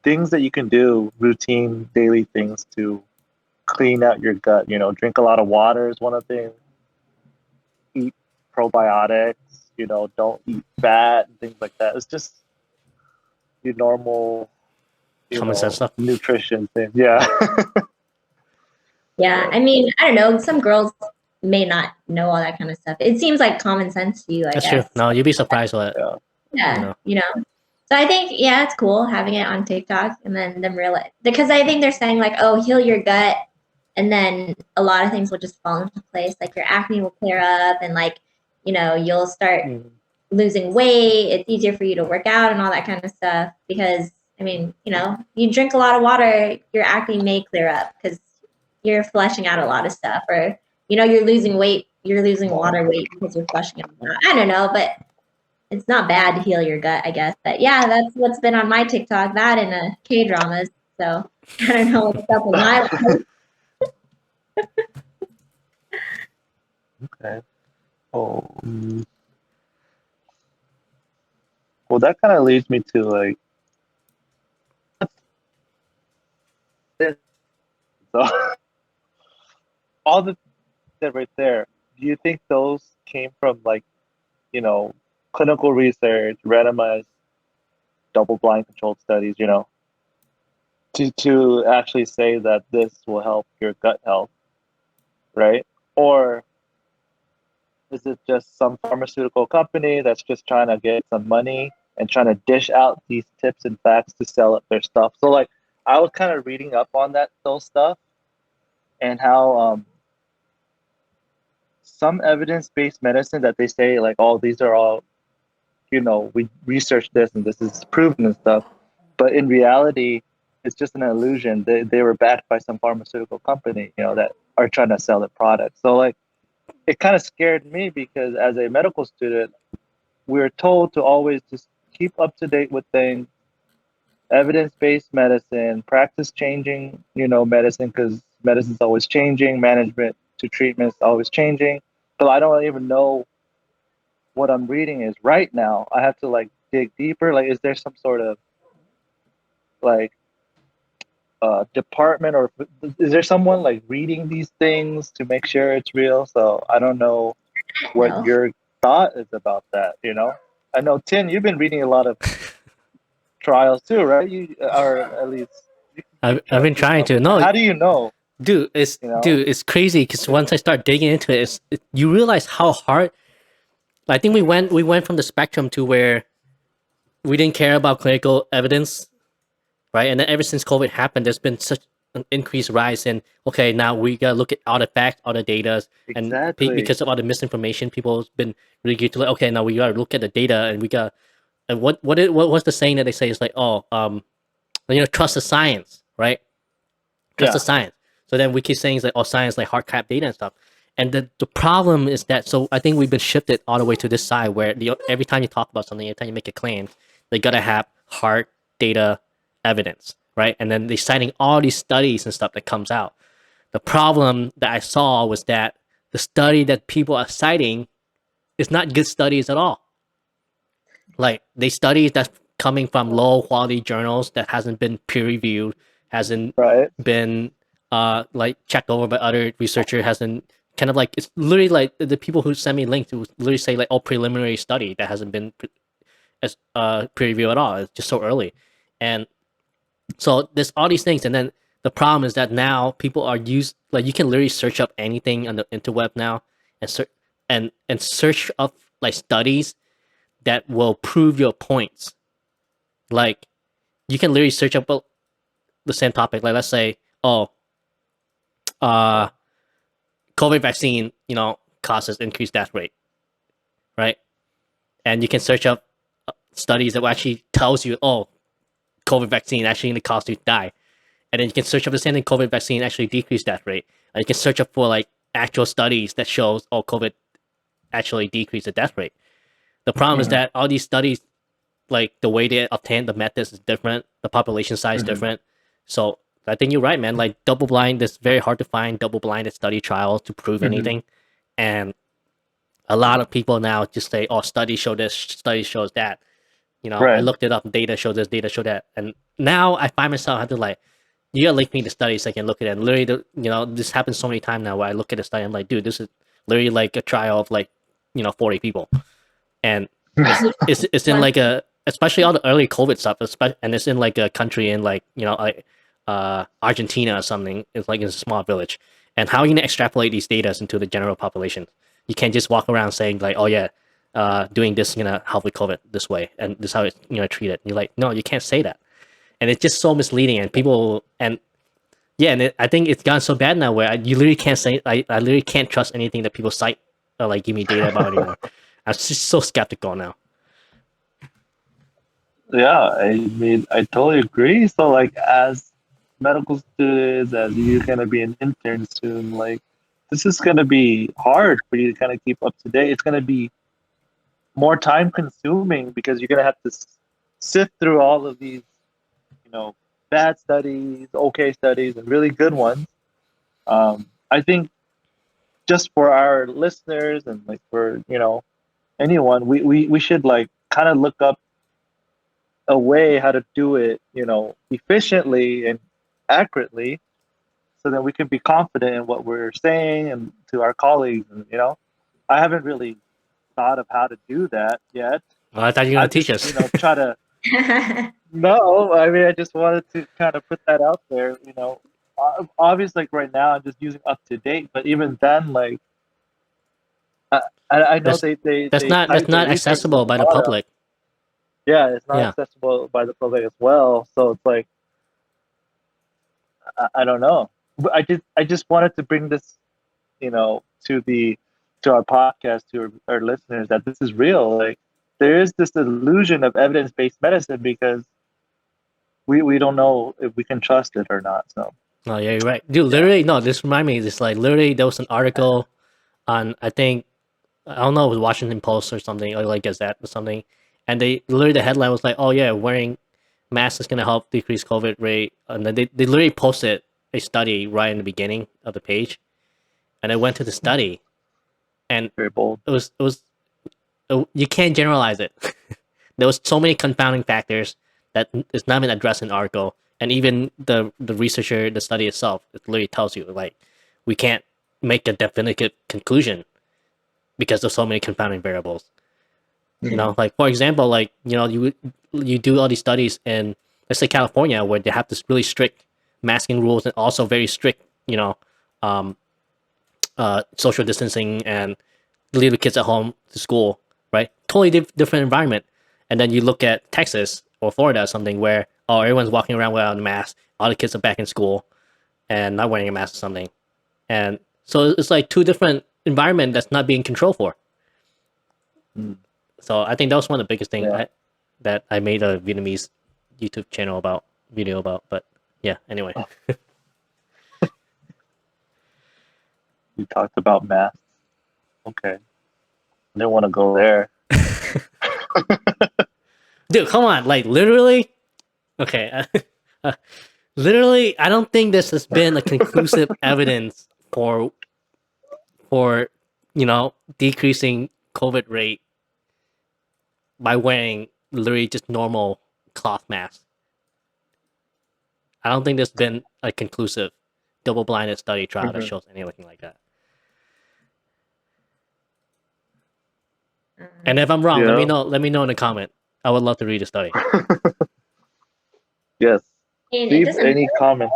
things that you can do, routine daily things to clean out your gut. You know, drink a lot of water is one of the things. Eat probiotics. You know, don't eat fat and things like that. It's just your normal, Common sense stuff. nutrition thing. Yeah. Yeah, I mean, I don't know. Some girls may not know all that kind of stuff. It seems like common sense to you, I That's true. guess. No, you'd be surprised what Yeah. Yeah, So I think, yeah, it's cool having it on TikTok and then them realize, because I think they're saying like, oh, heal your gut, and then a lot of things will just fall into place. Like your acne will clear up, and like, you'll start losing weight. It's easier for you to work out and all that kind of stuff. Because I mean, you drink a lot of water, your acne may clear up because you're flushing out a lot of stuff, or you're losing weight, you're losing water weight because you're flushing it out. I don't know, but it's not bad to heal your gut, I guess. But yeah, that's what's been on my TikTok. That and K-dramas. So I don't know what's up with my life. Okay. Well, that kind of leads me to like so all the that right there. Do you think those came from like clinical research, randomized, double-blind controlled studies? To actually say that this will help your gut health, right? Or is it just some pharmaceutical company that's just trying to get some money and trying to dish out these tips and facts to sell up their stuff? So like I was kind of reading up on those stuff and how some evidence-based medicine that they say like, oh, these are all, we researched this and this is proven and stuff, but in reality it's just an illusion. They were backed by some pharmaceutical company, that are trying to sell their product. So like it kind of scared me because as a medical student we're told to always just keep up to date with things, evidence-based medicine, practice changing, medicine, because medicine's always changing, management to treatment's always changing. But I don't even know what I'm reading is right now. I have to like dig deeper. Like, is there some sort of like department, or is there someone like reading these things to make sure it's real? So I don't know what No. your thought is about that. I know, Tin, you've been reading a lot of trials too, right? Or at least I've trying to been keep trying up to. with that. No, How do you know? it's crazy because once I start digging into it, you realize how hard. I think we went from the spectrum to where we didn't care about clinical evidence, right? And then ever since COVID happened, there's been such an increased rise in, okay, now we gotta look at all the facts, all the data, and Exactly. because of all the misinformation, people have been really geared to like, okay, now we gotta look at the data, and we got, and what what's the saying that they say is like, oh, trust the science, right? Trust the Yeah. science. So then we keep saying like, oh, science like hard cap data and stuff. And the problem is that, so I think we've been shifted all the way to this side where every time you talk about something, every time you make a claim, they gotta have hard data evidence, right? And then they're citing all these studies and stuff that comes out. The problem that I saw was that the study that people are citing is not good studies at all. Like they studies that's coming from low quality journals that hasn't been peer reviewed, hasn't Right. been like checked over by other researcher, hasn't kind of like, it's literally like the people who send me links to literally say like, oh, preliminary study that hasn't been as peer reviewed at all. It's just so early. And so there's all these things, and then the problem is that now people are used, like you can literally search up anything on the interweb now and search and search up like studies that will prove your points. Like you can literally search up the same topic. Like let's say, oh, uh, COVID vaccine, causes increased death rate, right? And you can search up studies that will actually tells you, oh, COVID vaccine actually going to cause you to die. And then you can search up the same thing, COVID vaccine actually decreased death rate. And you can search up for like actual studies that shows, oh, COVID actually decreased the death rate. The problem is that all these studies like the way they obtain the methods is different, the population size Hmm. different. So I think you're right, man. Like double blind, it's very hard to find double blinded study trials to prove Hmm. anything, and a lot of people now just say, "Oh, study show this, study shows that." I Right. looked it up. Data show this, data show that, and now I find myself having to like, you gotta link me to studies so I can look at it. And literally, this happens so many times now where I look at a study, I'm like, dude, this is literally like a trial of like, 40 people, and it's in One. like a, especially all the early COVID stuff, and it's in like a country in like like Argentina or something. It's like in a small village, and how are you gonna extrapolate these data into the general population? You can't just walk around saying like, oh yeah, doing this is gonna help with COVID this way, and this is how it's treat it. And you're like, no, you can't say that, and it's just so misleading, and people and yeah, and I think it's gotten so bad now where you literally can't say I literally can't trust anything that people cite or like give me data about anymore. I'm just so skeptical now. Yeah, I mean, I totally agree. So, like, as medical students, as you're gonna be an intern soon, like, this is gonna be hard for you to kind of keep up to date. It's gonna be more time consuming because you're gonna have to sift through all of these, you know, bad studies, okay studies, and really good ones. I think just for our listeners and like for anyone, we should like kind of look up a way how to do it, efficiently and accurately, so that we can be confident in what we're saying and to our colleagues. And I haven't really thought of how to do that yet. Well, I thought you were I gonna just teach us. try to. No, I mean I just wanted to kind of put that out there. Obviously, like right now I'm just using up to date, but even then, like I, I know that's they that's cite their not research at accessible the by the bottom. public. Yeah, it's not Yeah, accessible by the public as well. So it's like I don't know. But I just wanted to bring this, to our podcast, to our listeners, that this is real. Like there is this illusion of evidence based medicine because we don't know if we can trust it or not. So oh yeah, you're right, dude. yeah. Literally, no. This remind me. This like literally there was an article on, I think, I don't know, it was Washington Post or something, or like Gazette or something, and they literally, the headline was like, oh yeah, wearing masks is gonna help decrease COVID rate, and then they literally posted a study right in the beginning of the page, and I went to the study, and Very bold. you can't generalize it. There was so many confounding factors that is not been addressed in the article, and even the researcher, the study itself, it literally tells you like we can't make a definitive conclusion because of so many confounding variables. Mm-hmm. Like for example, like you do all these studies in, let's say, California, where they have this really strict masking rules and also very strict, um, social distancing and leave the kids at home to school, right? Totally different environment. And then you look at Texas or Florida or something where, oh, everyone's walking around without a mask, all the kids are back in school and not wearing a mask or something. And so it's like two different environment that's not being controlled for. Mm. So I think that was one of the biggest things Yeah, that I made a Vietnamese YouTube channel about, video about. But yeah, anyway. we talked about masks. Okay, I didn't want to go there. Dude, come on. Like, literally? Okay. Literally, I don't think this has been a conclusive evidence for decreasing COVID rate by wearing literally just normal cloth masks. I don't think there's been a conclusive double-blinded study trial that Hmm. shows anything like that. Um, And if I'm wrong, let me Yeah. know. Let me know in the comment. I would love to read the study. Yes. and it Leave doesn't any comments.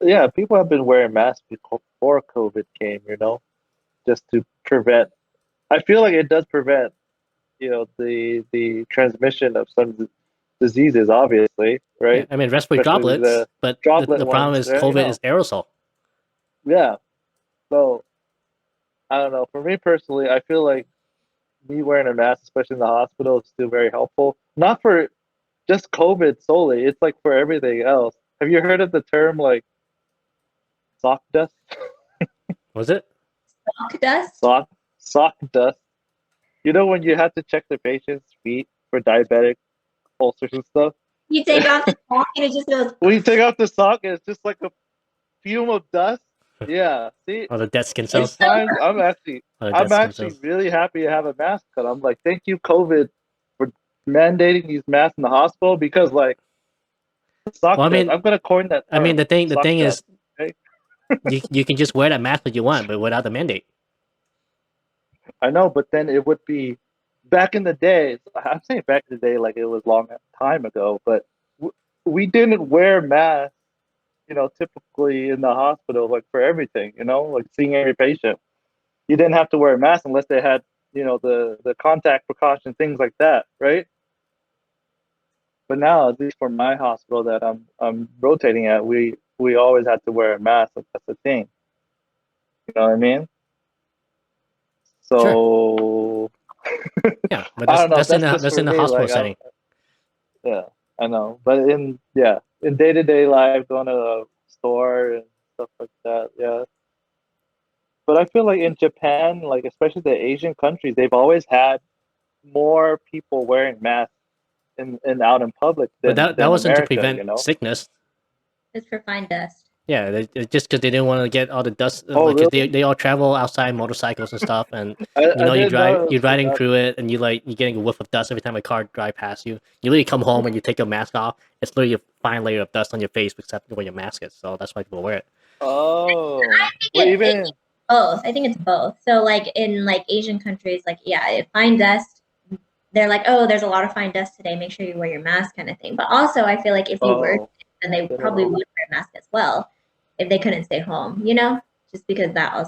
Yeah, people have been wearing masks before COVID came. Just to prevent. I feel like it does prevent, the transmission of some diseases. Obviously, Yeah, right? I mean respiratory Especially droplets, the but droplet the problem ones. is Right? COVID is aerosol. Yeah. So I don't know. For me personally, I feel like me wearing a mask, especially in the hospital, is still very helpful. Not for just COVID solely. It's like for everything else. Have you heard of the term like sock dust? Was it? rock dust. Sock dust. You know when you have to check the patient's feet for diabetic ulcers and stuff? You take off the sock and it just goes. When you take off the sock and it's just like a fume of dust. Yeah. See, Or the dead skin It's cells. so times Or the dead I'm skin actually cells. really happy to have a mask cut. I'm like, thank you, COVID, for mandating these masks in the hospital because like sock Well, death. I'm gonna coin that I mean, term, the sock thing death. is, Okay? you can just wear that mask that you want, but without the mandate. I know, but then it would be back in the days. I'm saying back in the day like it was long time ago, but we didn't wear masks, typically in the hospital, like for everything, like seeing every patient. You didn't have to wear a mask unless they had, the contact precaution, things like that, right? But now, at least for my hospital that I'm rotating at, we always had to wear a mask. Like that's the thing. You know what I mean? Sure. So Yeah, but I don't know. That's just that's for in the me. hospital Like setting. yeah, I know. But in day-to-day life, going to a store and stuff like that, yeah. But I feel like in Japan, like especially the Asian countries, they've always had more people wearing masks in out in public But than that wasn't to America, prevent sickness. it's for fine dust. Yeah, just because they didn't want to get all the dust, Oh, like 'cause really? they all travel outside motorcycles and stuff, and I didn't know it was you're for riding that. through it, and you're getting a whiff of dust every time a car drive past you. You literally come home and you take your mask off. It's literally a fine layer of dust on your face, except where your mask is. So that's why people wear it. Oh, I think well, even it's both. I think it's both. So like in like Asian countries, like yeah, if fine dust, they're like, oh, there's a lot of fine dust today. Make sure you wear your mask, kind of thing. But also, I feel like if you were, oh, then they they don't probably know, would wear a mask as well if they couldn't stay home. You know, just because that was.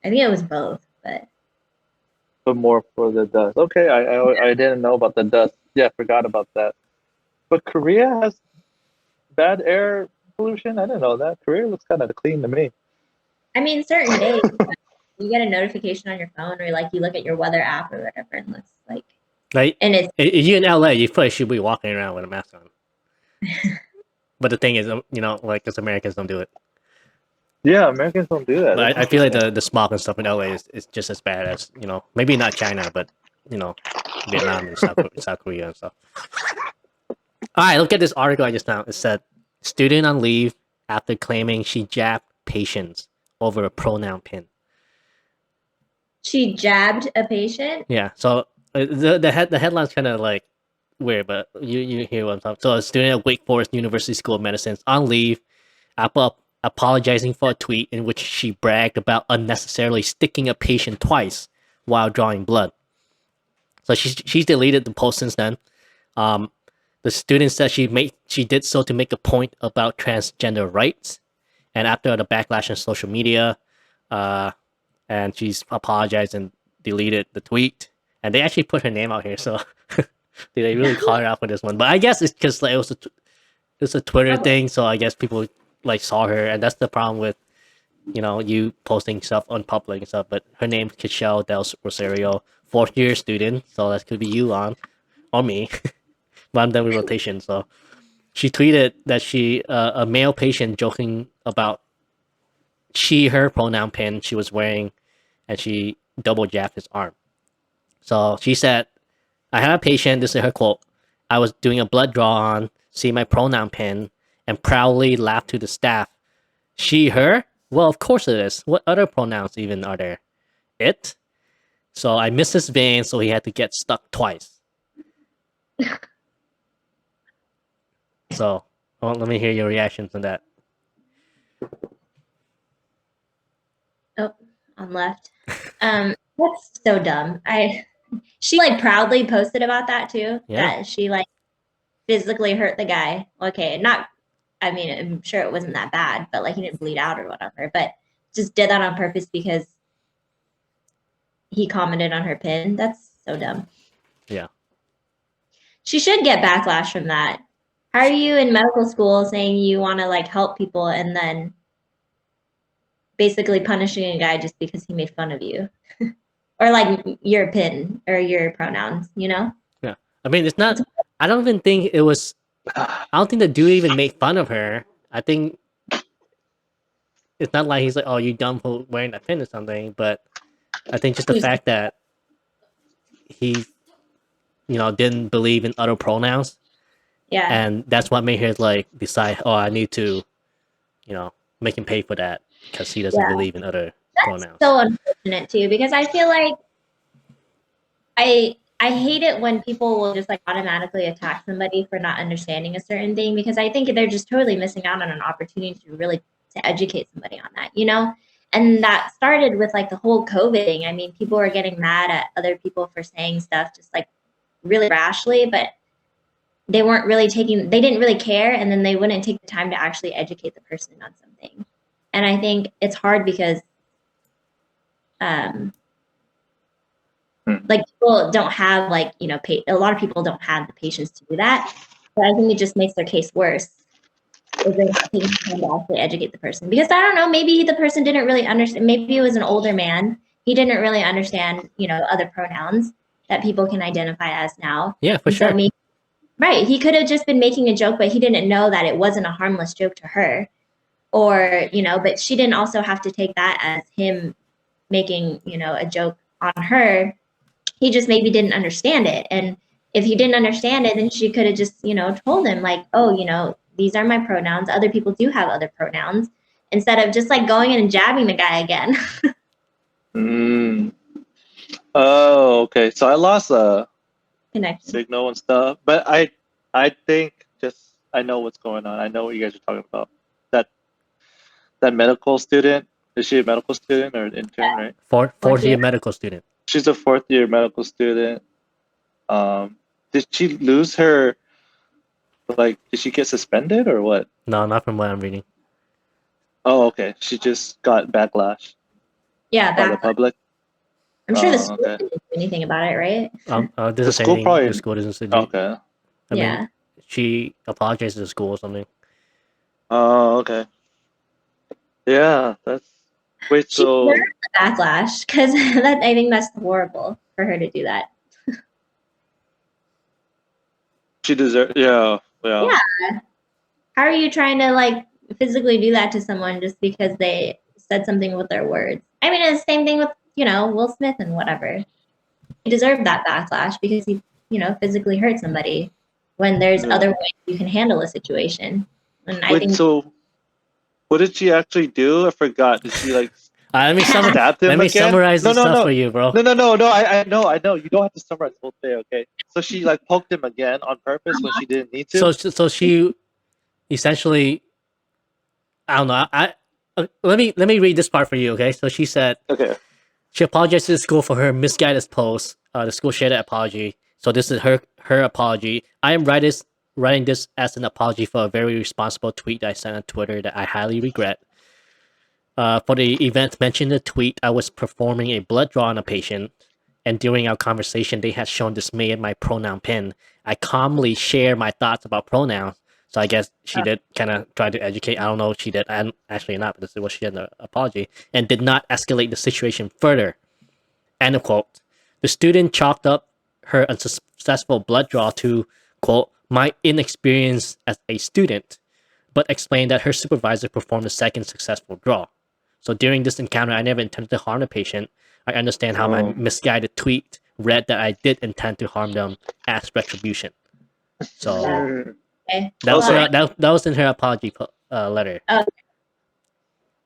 I think it was both, but but more for the dust. Okay, I didn't know about the dust. Yeah, forgot about that. But Korea has bad air pollution. I didn't know that. Korea looks kind of clean to me. I mean, certain days you get a notification on your phone, or like you look at your weather app or whatever, and it's like, Like, and it's you in LA, you probably should be walking around with a mask on. But the thing is, like, because Americans don't do it. Yeah, Americans don't do that. That's But I feel like interesting. the smog and stuff in LA is just as bad as maybe not China, but you know, Vietnam and South Korea and stuff. All right, look at this article I just found. It said student on leave after claiming she jabbed patients over a pronoun pin. she jabbed a patient. Yeah, so the headline's kind of like weird, but you hear what I'm talking. So a student at Wake Forest University School of Medicine is on leave after apologizing for a tweet in which she bragged about unnecessarily sticking a patient twice while drawing blood. So she's deleted the post since then. Um, the student said she did so to make a point about transgender rights, and after the backlash on social media, uh, and she's apologized and deleted the tweet. And they actually put her name out here, so they really call her out for this one. But I guess it's because like, it's a Twitter Public. thing, so I guess people like saw her, and that's the problem with you posting stuff on public and stuff. But her name's Kichelle Del Rosario, fourth year student, so that could be you on or me. But I'm done with rotation, so she tweeted that a male patient joking about her pronoun pin she was wearing, and she double jabbed his arm. So she said, I had a patient, this is her quote, I was doing a blood draw on, see my pronoun pin, and proudly laughed to the staff. She, her? Well, of course it is. What other pronouns even are there? It? So I missed his vein, so he had to get stuck twice. So, let me hear your reactions on that. Oh, on left. That's so dumb. She like proudly posted about that too. Yeah. That she like physically hurt the guy. Okay, not. I mean, I'm sure it wasn't that bad, but like he didn't bleed out or whatever. But just did that on purpose because he commented on her pin. That's so dumb. Yeah. She should get backlash from that. How are you in medical school saying you want to like help people and then basically punishing a guy just because he made fun of you? Or like your pin or your pronouns, you know? Yeah. I mean, it's not, I don't even think it was, I don't think the dude even made fun of her. I think it's not like he's like, oh, you dumb for wearing that pin or something, but I think just the Who's fact that he didn't believe in other pronouns, Yeah. and that's what made her like decide, oh, I need to make him pay for that because he doesn't believe in other pronouns. So unfortunate too, because I feel like I hate it when people will just like automatically attack somebody for not understanding a certain thing, because I think they're just totally missing out on an opportunity to educate somebody on that, And that started with like the whole COVID thing. I mean, people were getting mad at other people for saying stuff just like really rashly, but they didn't really care, and then they wouldn't take the time to actually educate the person on something. And I think it's hard because like people don't have like, a lot of people don't have the patience to do that. But I think it just makes their case worse if they're not taking the time to actually educate the person. Because I don't know, maybe the person didn't really understand. Maybe it was an older man. He didn't really understand, other pronouns that people can identify as now. Yeah, for sure. So right. He could have just been making a joke, but he didn't know that it wasn't a harmless joke to her. Or, but she didn't also have to take that as him making, a joke on her. He just maybe didn't understand it. And if he didn't understand it, then she could have just, told him like, oh, these are my pronouns. Other people do have other pronouns, instead of just like going in and jabbing the guy again. Oh, okay. So I lost a Connection. signal and stuff, but I think I know what's going on. I know what you guys are talking about. That medical student. Is she a medical student or an intern, right? Fourth year medical student. She's a 4th-year medical student. Did she lose her? Like, did she get suspended or what? No, not from what I'm reading. Oh, okay. She just got backlash. Yeah, by the public. I'm sure the school didn't do anything about it, right? The school probably. The school doesn't do. Okay. I mean, she apologized to the school or something. Oh, okay. Yeah, that's. Wait, so she the backlash, because I think that's horrible for her to do that. She deserves. Yeah. How are you trying to like physically do that to someone just because they said something with their words? I mean, it's the same thing with Will Smith and whatever. He deserved that backlash because he physically hurt somebody, when there's other ways you can handle a situation. And I think. So what did she actually do? I forgot. Did she like? Let me summarize this stuff for you, bro. No. I know. You don't have to summarize the whole thing, okay? So she like poked him again on purpose when she didn't need to. So she essentially, I don't know. Let me read this part for you, okay? So she said, okay, she apologized to the school for her misguided post. The school shared an apology. So this is her apology. I am writing this as an apology for a very responsible tweet that I sent on Twitter that I highly regret. For the event mentioned in the tweet, I was performing a blood draw on a patient, and during our conversation, they had shown dismay at my pronoun pin. I calmly share my thoughts about pronouns, so I guess she did kind of try to educate. I don't know if she did, and actually not, but this is what she had in the apology, and did not escalate the situation further. End of quote. The student chalked up her unsuccessful blood draw to, quote, my inexperience as a student, but explained that her supervisor performed a second successful draw. So during this encounter, I never intended to harm the patient. I understand how my misguided tweet read that I did intend to harm them as retribution. So that was in her apology letter. Okay.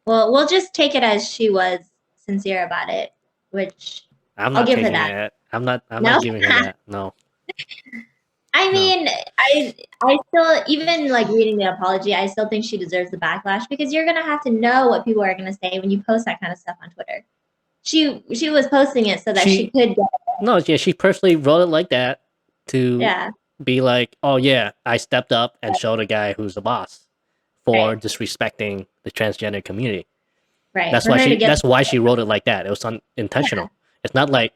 Well, we'll just take it as she was sincere about it, which I'll give her that. I'm not giving her that. No. I mean, I still, even like reading the apology, I still think she deserves the backlash, because you're gonna have to know what people are gonna say when you post that kind of stuff on Twitter. She was posting it so that she could get. No, yeah, she personally wrote it like that to be like, oh yeah, I stepped up and showed a guy who's the boss for disrespecting the transgender community. Right. That's why she wrote it like that. It was unintentional. It's not like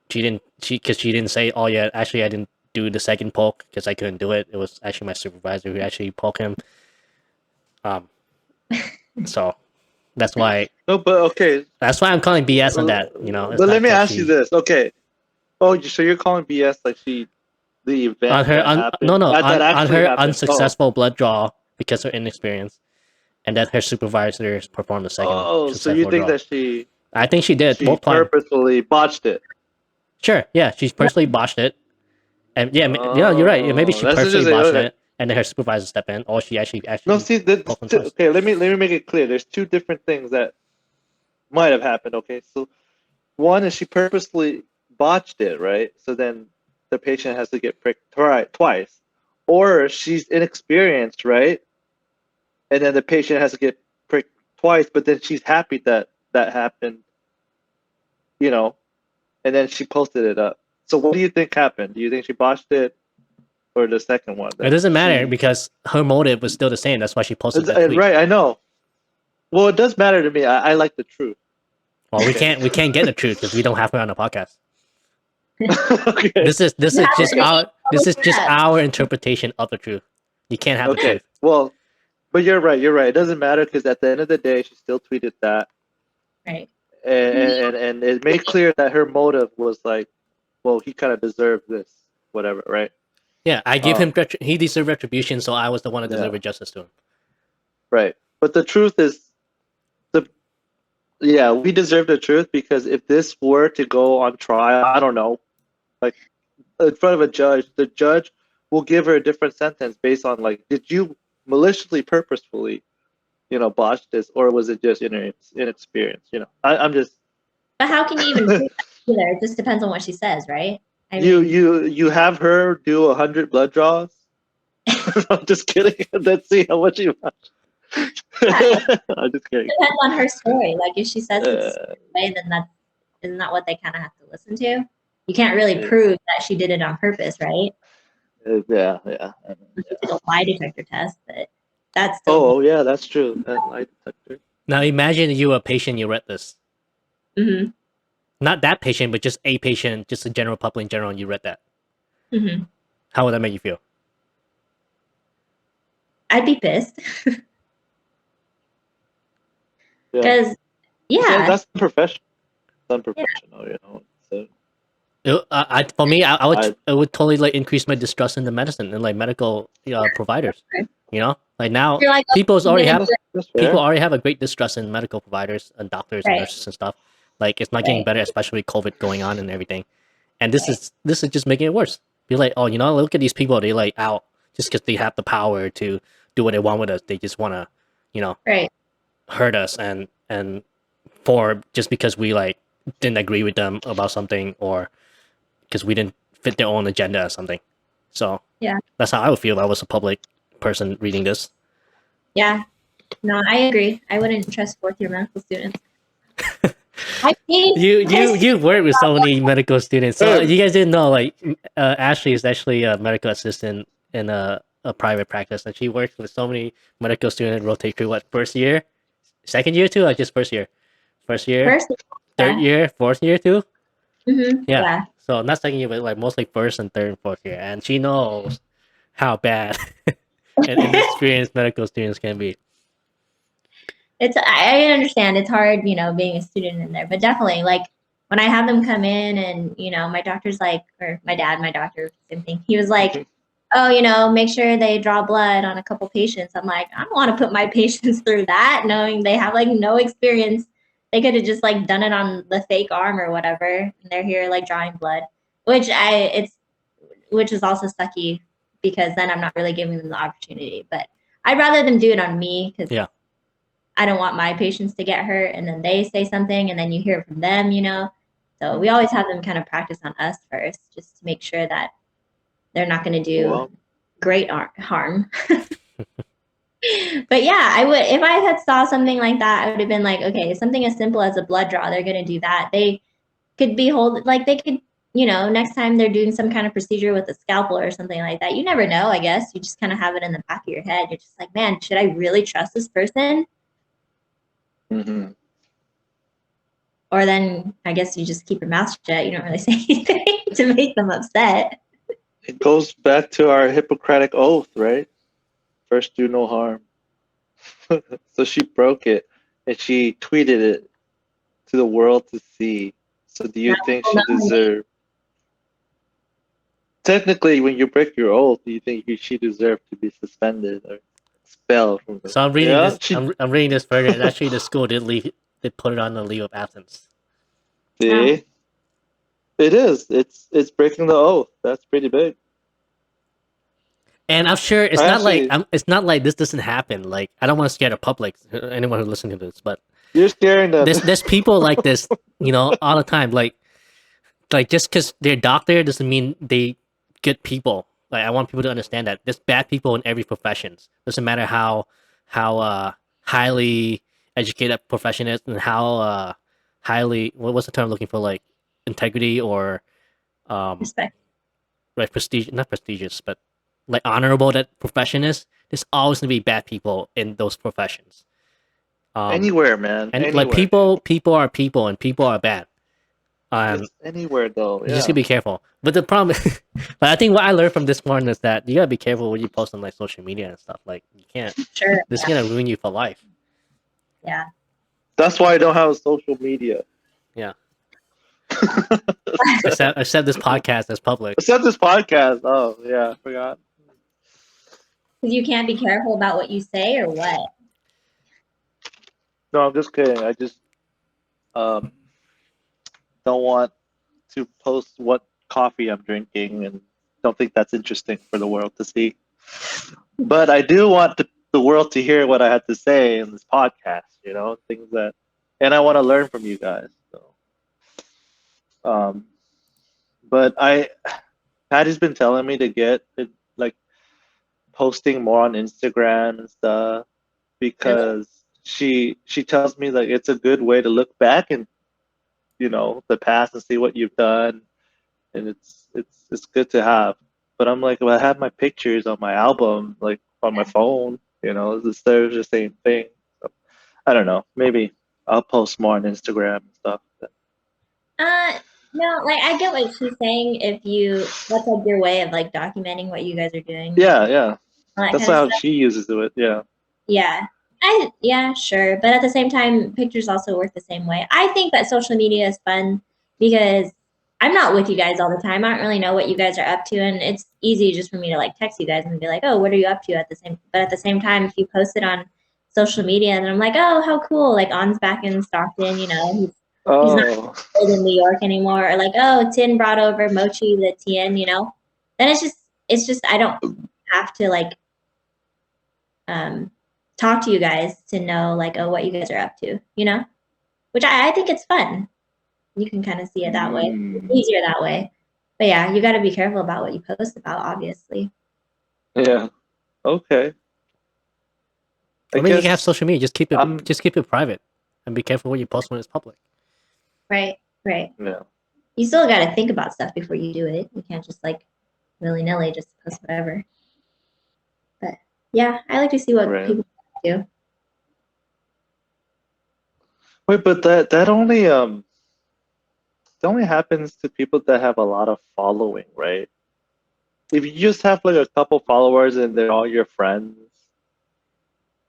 she didn't say, oh yeah, actually I didn't do the second poke because I couldn't do it. It was actually my supervisor who actually poked him. So that's why. No, but okay. That's why I'm calling BS on that. But let me ask you this, okay? Oh, so you're calling BS like the event on her on her unsuccessful blood draw because of inexperience, and that her supervisors performed the second. Oh, so you think draw. that I think she did. She purposefully botched it. Sure, yeah, she's personally botched it, and yeah, you're right. Maybe she That's personally interesting. botched Okay. it, and then her supervisor step in, or she actually No, see, poked him twice. okay. Let me make it clear. There's two different things that might have happened. Okay, so one is she purposely botched it, right? So then the patient has to get pricked twice, or she's inexperienced, right? And then the patient has to get pricked twice, but then she's happy that that happened, you know, and then she posted it up. So what do you think happened? Do you think she botched it, or the second one It that doesn't matter she? because her motive was still the same. That's why she posted that tweet. Right, I know. Well, it does matter to me. I like the truth. Well, Okay. we can't get the truth because we don't have her on the podcast. Okay. This is You have to date this is just up. our interpretation of the truth. You can't have the Okay. truth. Well, but you're right. You're right. It doesn't matter because at the end of the day, she still tweeted that, Right. and it made clear that her motive was like, well, he kind of deserved this, whatever, right? Yeah, I give him he deserved retribution, so I was the one that Yeah. delivered justice to him. Right. But the truth is, yeah, we deserve the truth because if this were to go on trial, I don't know, like in front of a judge, the judge will give her a different sentence based on like, did you maliciously, purposefully, botch this, or was it just inexperience? I'm just. But how can you even prove that either? It just depends on what she says, right? I you have her do 100 blood draws. I'm just kidding. Let's see how much you want. I'm just kidding. It depends on her story. Like if she says it's a way, then isn't that what they kind of have to listen to? You can't really prove that she did it on purpose, right? Yeah. She did a lie detector test, but that's still. Oh yeah, that's true. That lie detector. Now imagine you a patient, you read this. Mm-hmm. Not that patient, but just a patient, just the general public in general, and you read that. Mm-hmm. How would that make you feel? I'd be pissed. Yeah. Because, yeah. That's unprofessional. It's unprofessional, So. For me, I would it would totally like increase my distrust in the medicine and like medical providers. Like now Like, people already Fair. have a great distrust in medical providers and doctors and nurses and stuff. Like it's not getting better, especially with COVID going on and everything. And this is just making it worse. Be like, oh, look at these people. They like out just because they have the power to do what they want with us. They just want to, hurt us and for just because we like didn't agree with them about something or because we didn't fit their own agenda or something. So yeah, that's how I would feel if I was a public person reading this. Yeah, no, I agree. I wouldn't trust fourth-year medical students. You work with so many medical students, so you guys didn't know like Ashley is actually a medical assistant in a private practice, and she works with so many medical students rotate through first year, second year too, or just first year, third year, fourth year too. Mm-hmm. Yeah. So not second year, but like mostly first and third and fourth year, and she knows how bad and inexperienced medical students can be. I understand it's hard, being a student in there, but definitely like when I have them come in and, my doctor's like, or my dad, my doctor, same thing. He was like, oh, make sure they draw blood on a couple patients. I'm like, I don't want to put my patients through that knowing they have like no experience. They could have just like done it on the fake arm or whatever. And they're here like drawing blood, which is also sucky because then I'm not really giving them the opportunity, but I'd rather them do it on me because I don't want my patients to get hurt and then they say something and then you hear it from them, So we always have them kind of practice on us first just to make sure that they're not going to do great harm. But yeah, I would, if I had saw something like that, I would have been like, okay, something as simple as a blood draw, they're going to do that. They could be they could, next time they're doing some kind of procedure with a scalpel or something like that. You never know, I guess. You just kind of have it in the back of your head. You're just like, man, should I really trust this person? Mm-hmm. Or then I guess you just keep your mouth shut. You don't really say anything to make them upset. It goes back to our Hippocratic oath, right? First, do no harm. So she broke it and she tweeted it to the world to see. So do you think she deserved? Technically, when you break your oath, do you think she deserved to be suspended or expelled from the? So I'm reading this. I'm reading this further, and actually, the school did put it on the leave of absence. See, It is. It's breaking the oath. That's pretty big. And I'm sure it's I not like actually, it's not like this doesn't happen. Like I don't want to scare the public, anyone who's listening to this, but you're scaring them. there's people like this, all the time. Like just because they're doctor doesn't mean they good people. Like I want people to understand that there's bad people in every profession. Doesn't matter how highly educated that profession is and how highly what's the term I'm looking for, like integrity or um Respect. like prestige, not prestigious, but like honorable that profession is. There's always gonna be bad people in those professions. Um, Anywhere, man. and like Anywhere, dude. people are people, and people are bad. Um, It's anywhere though. you just gotta Yeah. be careful. But the problem, but I think what I learned from this one is that you gotta be careful what you post on like social media and stuff. Like you can't. Sure. This is gonna ruin you for life. Yeah. That's why I don't have social media. Yeah. Except this podcast is public. Except this podcast. Oh yeah, I forgot. Because you can't be careful about what you say or what? No, I'm just kidding. I just um don't want to post what coffee I'm drinking and don't think that's interesting for the world to see. But I do want the world to hear what I had to say in this podcast, things that, and I want to learn from you guys. So, um, but Patty's been telling me to get like posting more on Instagram and stuff because she tells me like it's a good way to look back and the past and see what you've done, and it's good to have. But I'm like, well, I have my pictures on my album, like on my phone. They're the same thing. So, I don't know. Maybe I'll post more on Instagram and stuff. No, like I get what she's saying. If that's like your way of like documenting what you guys are doing. Yeah, all that that's kind of how stuff. she uses it. Yeah. Yeah, sure. But at the same time, pictures also work the same way. I think that social media is fun because I'm not with you guys all the time. I don't really know what you guys are up to, and it's easy just for me to like text you guys and be like, "Oh, what are you up to?" But at the same time, if you post it on social media, and I'm like, "Oh, how cool!" Like On's back in Stockton, he's not Oh. in New York anymore, or like, "Oh, Tin brought over mochi to Tien," Then it's just I don't have to like talk to you guys to know like, oh, what you guys are up to, which I think it's fun. You can kind of see it that way. It's easier that way. But yeah, you got to be careful about what you post about, obviously. Yeah. Okay. I mean, you can have social media. Just keep it private, and be careful what you post when it's public. Right. Yeah. You still got to think about stuff before you do it. You can't just like willy-nilly just post whatever. But yeah, I like to see what people do. Wait, but that only happens to people that have a lot of following, right? If you just have like a couple followers and they're all your friends,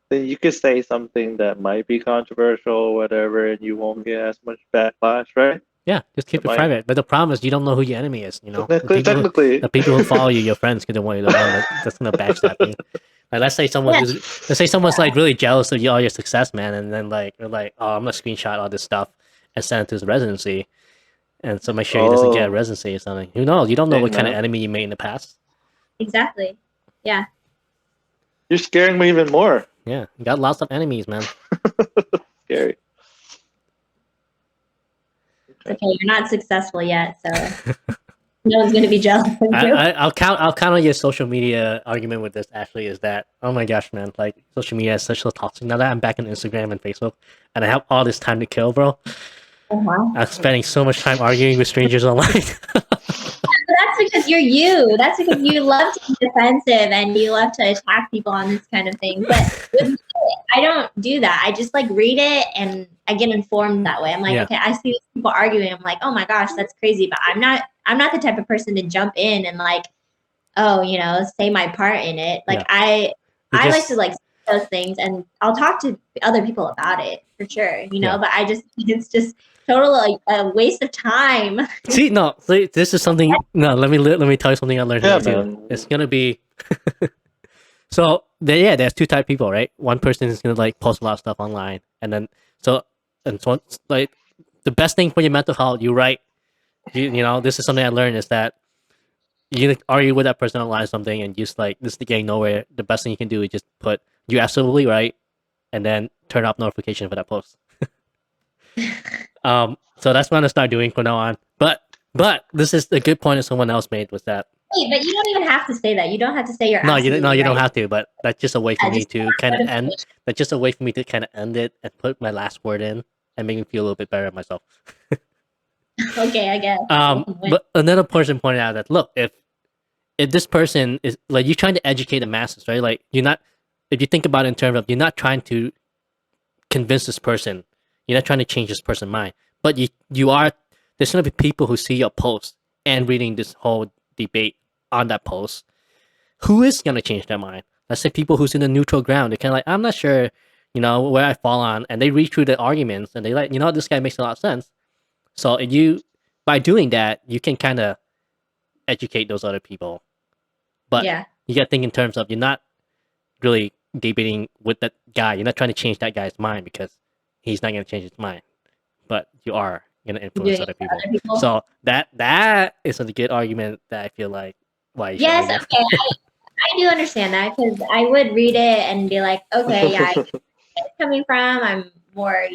then you could say something that might be controversial or whatever, and you won't get as much backlash, right? Yeah, just keep it private. But the problem is you don't know who your enemy is. Technically, the people who follow you, your friends, could the one that's gonna backstab you. Like let's say someone's like really jealous of all your success, man, and then like you're like, oh, I'm gonna screenshot all this stuff and send it to his residency, and so make sure he doesn't get a residency or something. Who knows? You don't know what kind of enemy you made in the past. Exactly. Yeah. You're scaring me even more. Yeah, you got lots of enemies, man. Scary. Okay, you're not successful yet, so no one's gonna be jealous of you. I'll count on your social media argument with this. Actually, is that, oh my gosh, man! Like social media is such a toxic. Now that I'm back on Instagram and Facebook, and I have all this time to kill, bro. I'm spending so much time arguing with strangers online. That's because you're you. That's because you love to be defensive and you love to attack people on this kind of thing. But with me, I don't do that. I just like read it and I get informed that way. I'm like, okay, I see these people arguing. I'm like, oh my gosh, that's crazy. But I'm not the type of person to jump in and like, say my part in it. Like I like to like those things and I'll talk to other people about it for sure, but it's just total a waste of time. See, this is something. No, let me tell you something I learned here too. It's gonna be so there's two type of people, right? One person is gonna like post a lot of stuff online, and so like the best thing for your mental health, you write this is something I learned is that you argue with that person online something and just like this is getting nowhere. The best thing you can do is just put "you absolutely right" and then turn off notification for that post. So that's what I'm gonna start doing from now on. But this is a good point that someone else made was that Hey, but you don't even have to say that. You don't have to say you're no, absolutely you don't right. have to. But that's just a way for Yeah, me just to kind of end. notification. That's just a way for me to kind of end it and put my last word in and make me feel a little bit better at myself. Okay, I guess. But another person pointed out that look, if this person is like you're trying to educate the masses, right? Like you're not. If you think about it in terms of you're not trying to convince this person, you're not trying to change this person's mind, but you are. There's gonna be people who see your post and reading this whole debate on that post. Who is gonna change their mind? Let's say people who's in the neutral ground. They're kind of like, I'm not sure, where I fall on, and they read through the arguments and they like, this guy makes a lot of sense. So if you, by doing that, you can kind of educate those other people. But Yeah. you got to think in terms of you're not really debating with that guy. You're not trying to change that guy's mind because he's not going to change his mind. But you are going to influence Doing it other for people. other people. So that is a good argument that I feel like why you should Yes, read it. okay. I do understand that because I would read it and be like, okay, yeah, I get where it's coming from. I'm more,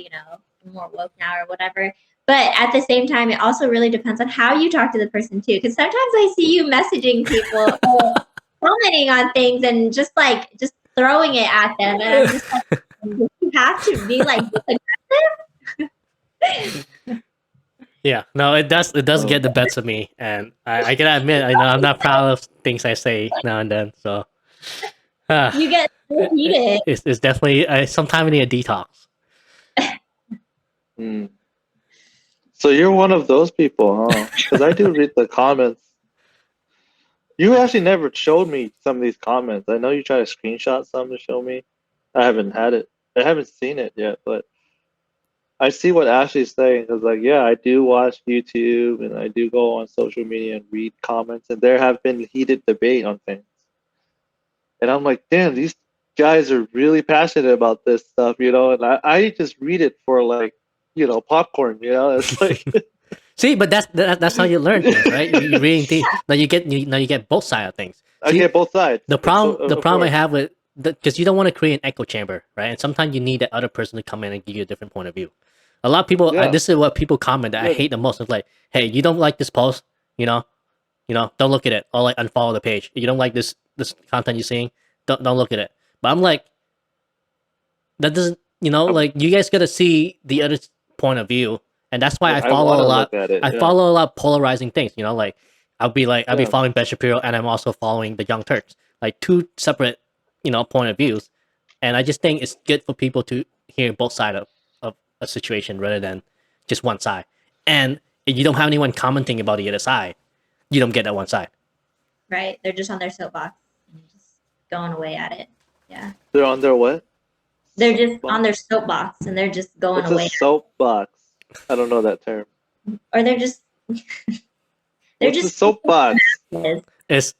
more woke now or whatever. But at the same time, it also really depends on how you talk to the person too. Because sometimes I see you messaging people or commenting on things and just throwing it at them, and I'm just like, you have to be like aggressive. Yeah, no, it does. It does get the best of me, and I gotta admit, I'm not proud of things I say now and then. So, You get heated. it's definitely sometimes I need a detox. So you're one of those people, huh? Because I do read the comments. You actually never showed me some of these comments. I know you try to screenshot some to show me. I haven't had it. I haven't seen it yet, but I see what Ashley's saying. Because, like, yeah, I do watch YouTube and I do go on social media and read comments, and there have been heated debate on things. And I'm like, damn, these guys are really passionate about this stuff, and I just read it for like, popcorn, It's like See, but that's how you learn things, right? You reading things. Now you get both sides of things. I See, get both sides. the problem Of I course. have with because you don't want to create an echo chamber, right? And sometimes you need that other person to come in and give you a different point of view. A lot of people, Yeah. this is what people comment that I Good. hate the most. It's like, hey, you don't like this post, don't look at it, or like unfollow the page. You don't like this content you're seeing, don't look at it. But I'm like, that doesn't, like you guys gotta see the other point of view, and that's why I follow wanna a lot. look at it, I yeah. follow a lot of polarizing things. Like I'll be Yeah. following Ben Shapiro, and I'm also following the Young Turks, like two separate, point of views. And I just think it's good for people to hear both sides of a situation rather than just one side. And if you don't have anyone commenting about the other side, you don't get that one side. Right? They're just on their soapbox and just going away at it. Yeah. They're on their what? They're just on their soapbox and they're just going What's away. a soapbox? I don't know that term. Or they're just What's a soapbox? It's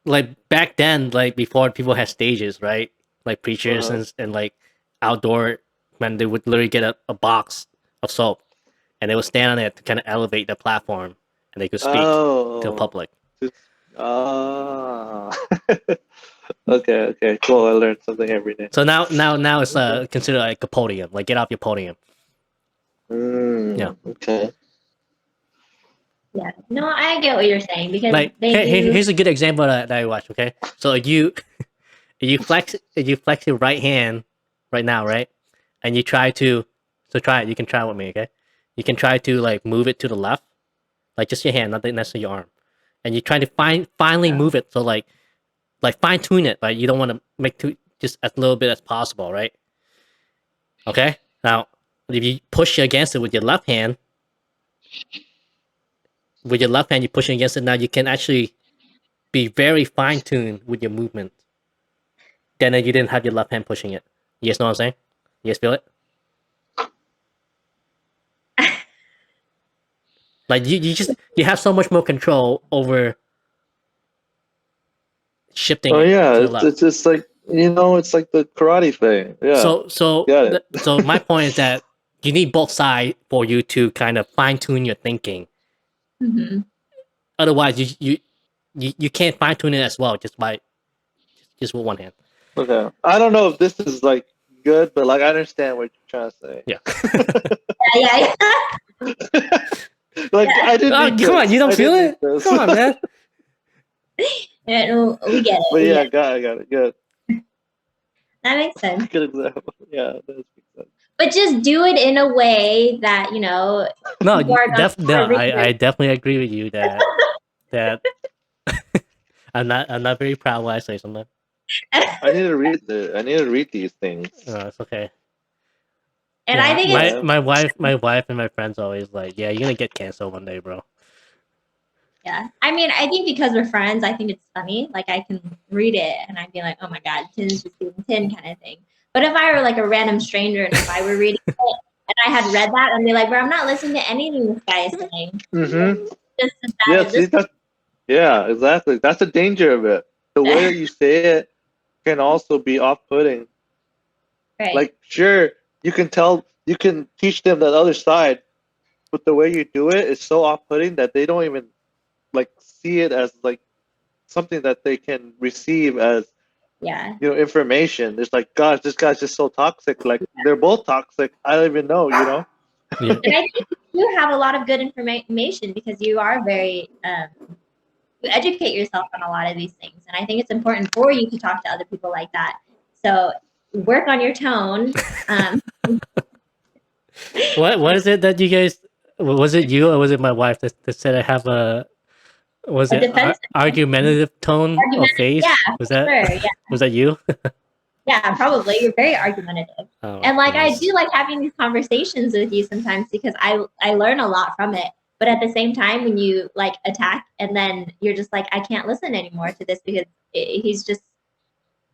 like back then, like before people had stages, right? Like preachers and like outdoor when they would literally get a box of soap and they would stand on it to kind of elevate the platform and they could speak to the public. Okay, cool. I learned something every day. So now it's considered like a podium. Like get off your podium. Yeah. Okay. Yeah. No, I get what you're saying because Like here's a good example that I watched. Okay, so you flex your right hand right now, right, and you try to try it. You can try it with me, okay? You can try to like move it to the left, like just your hand, not necessarily your arm, and you try to finally move it. So like fine tune it. Like you don't want to make just as little bit as possible, right? Okay. Now if you push against it with your left hand. With your left hand, you're pushing against it. Now you can actually be very fine-tuned with your movement. Then you didn't have your left hand pushing it. You guys know what I'm saying? You guys feel it? Like you have so much more control over shifting. Oh yeah, to the left. it's just like it's like the karate thing. Yeah. So my point is that you need both sides for you to kind of fine-tune your thinking Mhm. Otherwise, you can't fine tune it as well just with one hand. Okay. I don't know if this is like good, but like I understand what you're trying to say. Yeah. Yeah. Like I didn't Oh, need come this. on! You don't I feel didn't need it? this. Come on, man. Yeah, no, we get it. But We yeah, get it. I got it. Good. That makes sense. Good example. Yeah, that does make sense. But just do it in a way that, No, people are going no, to read I it. definitely agree with you that I'm not very proud when I say something. I need to read I need to read these things. It's okay. And I Yeah, think it's my wife and my friends always like, yeah, you're gonna get canceled one day, bro. yeah. I mean, I think because we're friends, I think it's funny. Like I can read it and I'd be like, oh my god, Tin's just doing Tin kind of thing. But if I were like a random stranger and if I were reading it and I had read that, I'd be like, bro, I'm not listening to anything this guy is saying. Mm-hmm. Just as Yeah, bad as see this. that. Yeah, exactly. That's the danger of it. The way that you say it can also be off-putting. Right. Like, sure, you can teach them that other side, but the way you do it is so off-putting that they don't even like see it as like something that they can receive as Yeah. information. It's like, gosh, this guy's just so toxic. Like they're both toxic. I don't even know. Yeah. And I think you have a lot of good information because you are very you educate yourself on a lot of these things, and I think it's important for you to talk to other people like that. So work on your tone. What is it that you guys? Was it you or was it my wife that said I have a was A it defensive argumentative tone of face? yeah, Was for that sure, yeah. was that you? Yeah, probably. You're very argumentative. Oh, And like I nice. do like having these conversations with you sometimes because I learn a lot from it. But at the same time, when you like attack and then you're just like, I can't listen anymore to this because he's just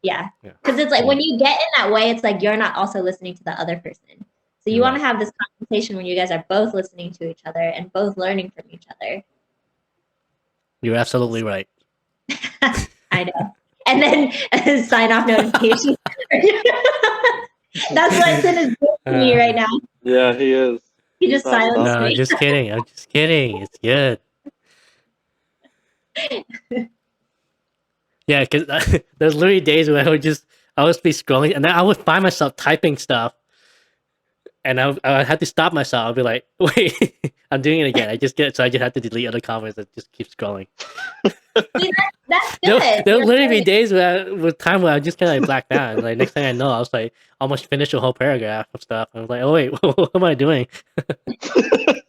yeah. Yeah. Because it's like when you get in that way, it's like you're not also listening to the other person. So you want to have this conversation when you guys are both listening to each other and both learning from each other. You're absolutely right. I know. And then sign off notifications. That's what Sin is doing to me right now. Yeah, he is. He just silenced No, me. I'm just kidding. I'm just kidding. It's good. Yeah, because there's literally days where I would be scrolling and then I would find myself typing stuff, and I had to stop myself. I'd be like, wait, I'm doing it again. I just have to delete other comments and just keep scrolling. See, that's good. There would literally be days with time where I just kind of like blacked out. And like next thing I know, I was like almost finished a whole paragraph of stuff. I was like, oh wait, what am I doing? I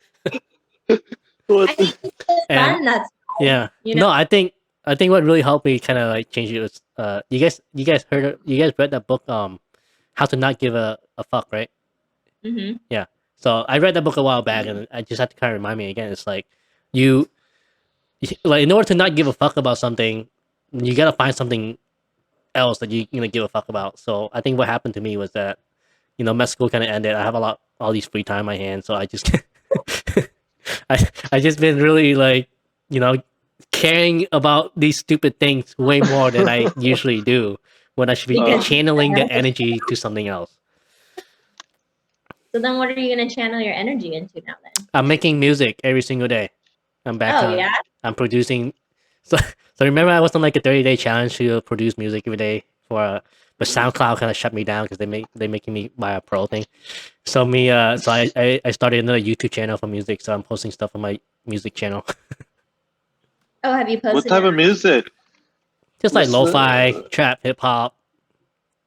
think it's fun. That's yeah. No, I think what really helped me kind of like change it was you guys read that book How to Not Give a Fuck, right? Mm-hmm. Yeah. So I read that book a while back, and I just had to kind of remind me again. It's like like in order to not give a fuck about something, you gotta find something else that you're gonna give a fuck about. So I think what happened to me was that med school kind of ended. I have all these free time on my hands, so I just I just been really like caring about these stupid things way more than I usually do when I should be channeling that energy to something else. So then what are you going to channel your energy into now then? I'm making music every single day. I'm back on. Yeah? I'm producing. So remember I was on like a 30-day challenge to produce music every day but SoundCloud kind of shut me down because they making me buy a pro thing. So I started another YouTube channel for music. So I'm posting stuff on my music channel. Oh, have you posted? What type of music? Just like lo-fi, trap, hip hop.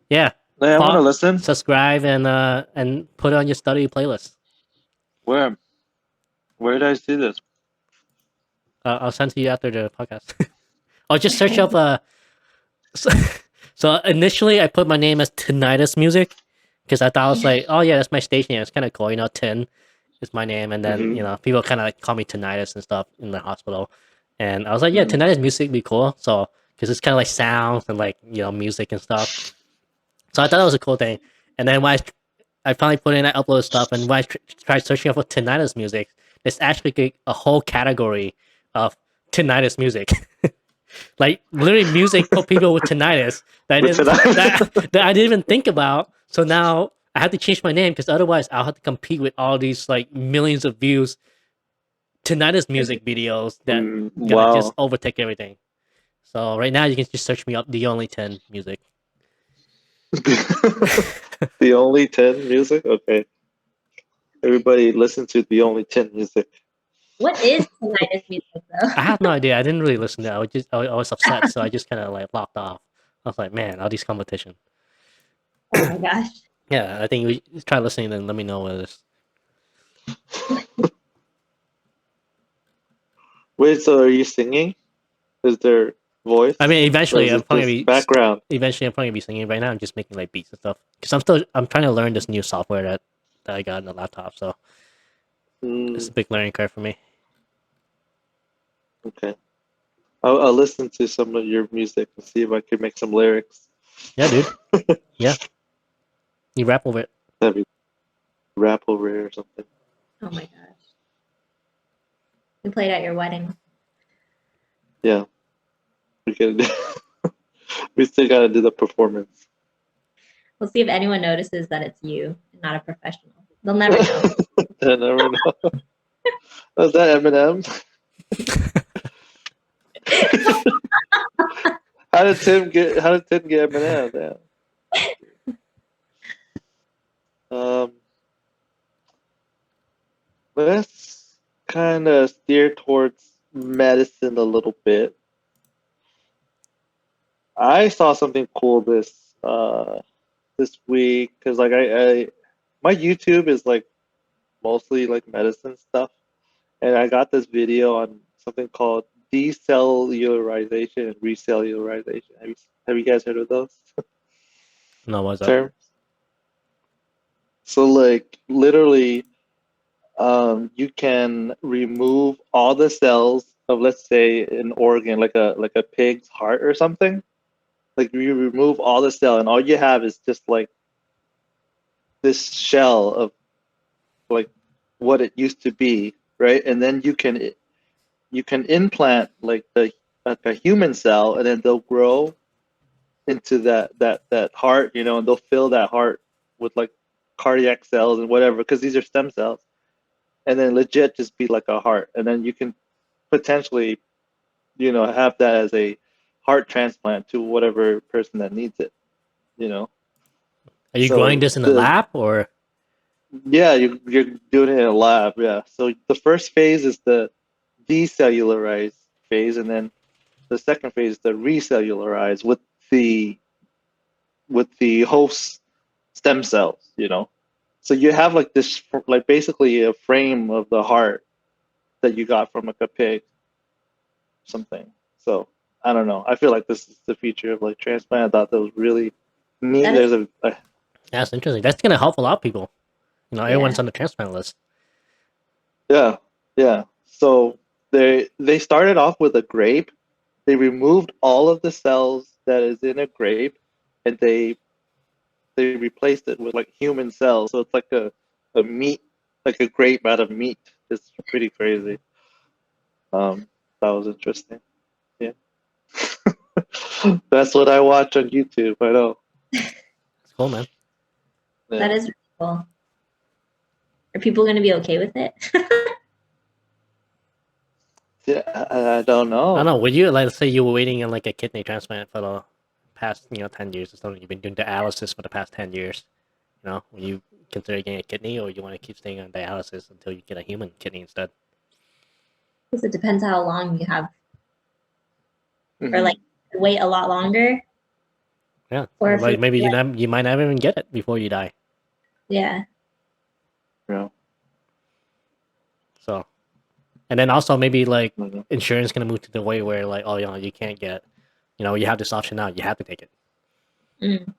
Yeah. I want to listen. Subscribe and put it on your study playlist. Where did I see this? I'll send to you after the podcast. Or just search up So initially I put my name as Tinnitus Music because I thought I was like, oh yeah, that's my station name. It's kind of cool, Tin is my name, and then people kind of like call me Tinnitus and stuff in the hospital, and I was like, yeah, Tinnitus Music would be cool. So because it's kind of like sounds and like music and stuff. So I thought that was a cool thing. And then when I finally put in, I uploaded stuff, and when I tried searching for Tinnitus Music, there's actually a whole category of Tinnitus Music. Like literally music for people with tinnitus that I didn't even think about. So now I have to change my name because otherwise I'll have to compete with all these like millions of views tinnitus music videos that gonna just Wow. overtake everything. So right now you can just search me up the only 10 music. The only 10 music? Okay. Everybody listen to the only 10 music. What is tinnitus music though? I have no idea. I didn't really listen to it. I was upset, so I just kind of like locked off. I was like, man, all these competition. Oh my gosh. Yeah, I think we try listening and let me know what it is. Wait, so are you singing? Is there voice? I mean, Or is it just background? eventually I'm probably gonna be singing. Right now, I'm just making like beats and stuff because I'm trying to learn this new software that I got in the laptop. So it's a Mm, big learning curve for me. okay. I'll listen to some of your music and see if I can make some lyrics. Yeah, dude. Yeah, you rap over it. That'd be rap over it or something. Oh my gosh. We played at your wedding. Yeah. We could we still gotta do the performance. We'll see if anyone notices that it's you and not a professional. They'll never know. I never know. Was that Eminem? How did Tim get Eminem? Damn. Um, let's kind of steer towards medicine a little bit. I saw something cool this week because like I my YouTube is like mostly like medicine stuff, and I got this video on something called decellularization and recellularization. Have you guys heard of those No, what's up? terms? So like literally, you can remove all the cells of, let's say, an organ like a pig's heart or something. Like you remove all the cell, and all you have is just like this shell of like what it used to be, right? And then you can implant like a human cell, and then they'll grow into that heart, you know, and they'll fill that heart with like cardiac cells and whatever, because these are stem cells, and then legit just be like a heart, and then you can potentially, you know, have that as a heart transplant to whatever person that needs it, you know. Are you growing So this in the lab or? yeah, you're doing it in a lab, yeah. So the first phase is the decellularize phase, and then the second phase is the recellularize the with the host stem cells, you know. So you have like this, like basically a frame of the heart that you got from like a pig, something. So I don't know. I feel like this is the future of like transplant. I thought that was really neat. That is, There's a That's interesting. That's gonna help a lot of people. You know, everyone's yeah. on the transplant list. yeah, yeah. So they started off with a grape. They removed all of the cells that is in a grape, and they replaced it with like human cells. So it's like a meat, like a grape out of meat. It's pretty crazy. That was interesting. Yeah. That's what I watch on YouTube. I know. It's cool, man. Yeah. That is really cool. Are people going to be okay with it? Yeah, I don't know. I don't know. Would you like, let's say you were waiting on like a kidney transplant for the past 10 years or something? You've been doing dialysis for the past 10 years. You know, will you consider getting a kidney, or you want to keep staying on dialysis until you get a human kidney instead? Because it depends how long you have, Mm-hmm. or like wait a lot longer. Yeah, Or or if like it's maybe like, you might never even get it before you die. yeah. Yeah. So, and then also maybe like Mhm. insurance gonna move to the way where like, oh, you know, you can't get, you know, you have this option now, you have to take it. Mm.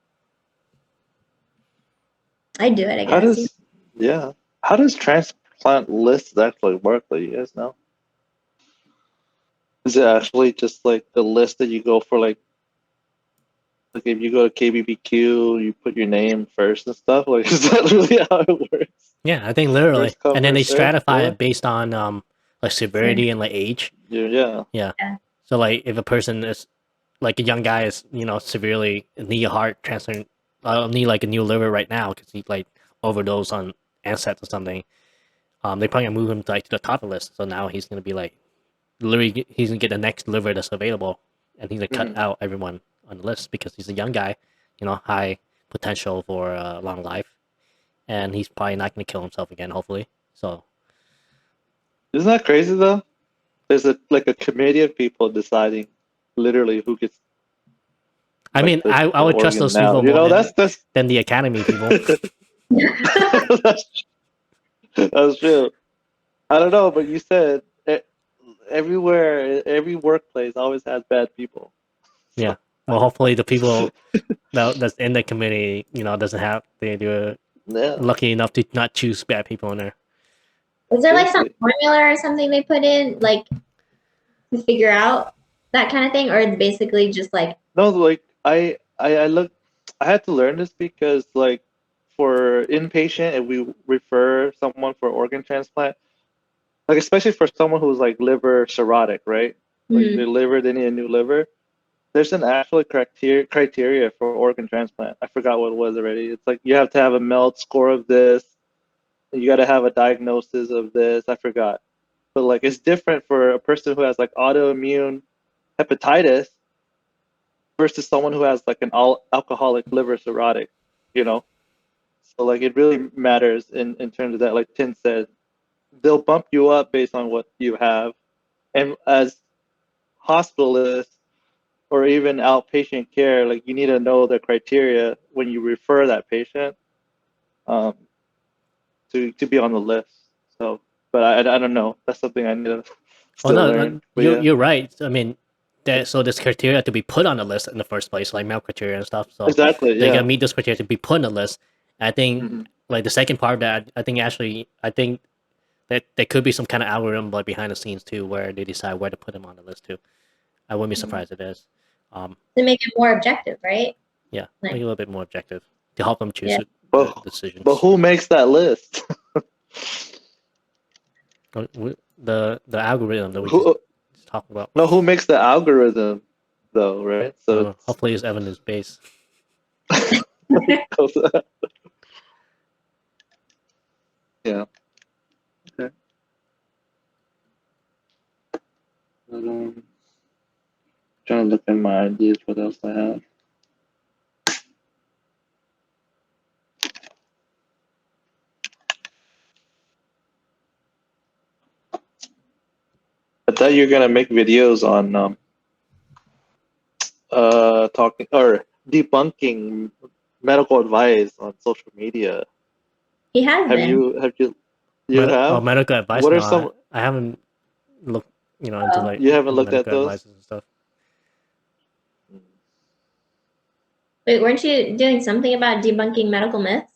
I'd do it, I How guess. does yeah? How does transplant lists actually work? That you guys know? Is it actually just like the list that you go for, like if you go to KBBQ, you put your name first and stuff? Like, is that really how it works? Yeah, I think literally, First come, and then they first serve? stratify Really? it based on like severity and like age. Yeah. Yeah. Yeah. So like if a person is like a young guy is, you know, severely need a heart transplant, need like a new liver right now because he like overdosed on NSAIDs or something. They probably gonna move him to, like, to the top of the list. So now he's gonna be like, literally, he's gonna get the next liver that's available, and he's gonna cut out everyone on the list because he's a young guy, high potential for a long life, and he's probably not gonna kill himself again. Hopefully, so. Isn't that crazy though? There's a committee of people deciding literally who gets I like mean, the I would trust organ those now. people You more know, that's than the Academy people. that's, that's true. I don't know, but you said everywhere, every workplace always has bad people. Yeah. So I Well, don't hopefully the people that's in the committee, doesn't have they do know. lucky enough to not choose bad people in there. Is there like some Seriously. formula or something they put in, like to figure out that kind of thing, or it's basically just like No, like I look, I had to learn this because like for inpatient, if we refer someone for organ transplant, like especially for someone who's like liver cirrhotic, right? Like their liver, they need a new liver. There's an actual criteria for organ transplant. I forgot what it was already. It's like you have to have a MELD score of this. You got to have a diagnosis of this. I forgot. But like it's different for a person who has like autoimmune hepatitis versus someone who has like an alcoholic liver cirrhotic, you know? So like it really matters in terms of that. Like Tin said, they'll bump you up based on what you have. And as hospitalists or even outpatient care, like you need to know the criteria when you refer that patient um, to be on the list. So, but I don't know. That's something I need to Oh still no, learn. But you yeah, you're right. I mean, so this criteria to be put on the list in the first place, like male criteria and stuff. So exactly. they gotta Yeah. meet this criteria to be put on the list. I think Mm-hmm. like the second part of that, I think that there could be some kind of algorithm like behind the scenes too, where they decide where to put him on the list too. I wouldn't be surprised if it is. to make it more objective, right? Yeah, make Like, it a little bit more objective to help them choose yeah. the But decisions. who makes that list? The algorithm that we just Who talked about. no, who makes the algorithm though, right? I So don't know. it's Hopefully, it's evidence based. yeah. Okay. Trying to look at my ideas. What else I have? I thought you were gonna make videos on talking or debunking medical advice on social media. He has been. You have? Medical advice? What No, are some I haven't looked, into Oh. like you haven't looked at medical those? advices and stuff. Wait, weren't you doing something about debunking medical myths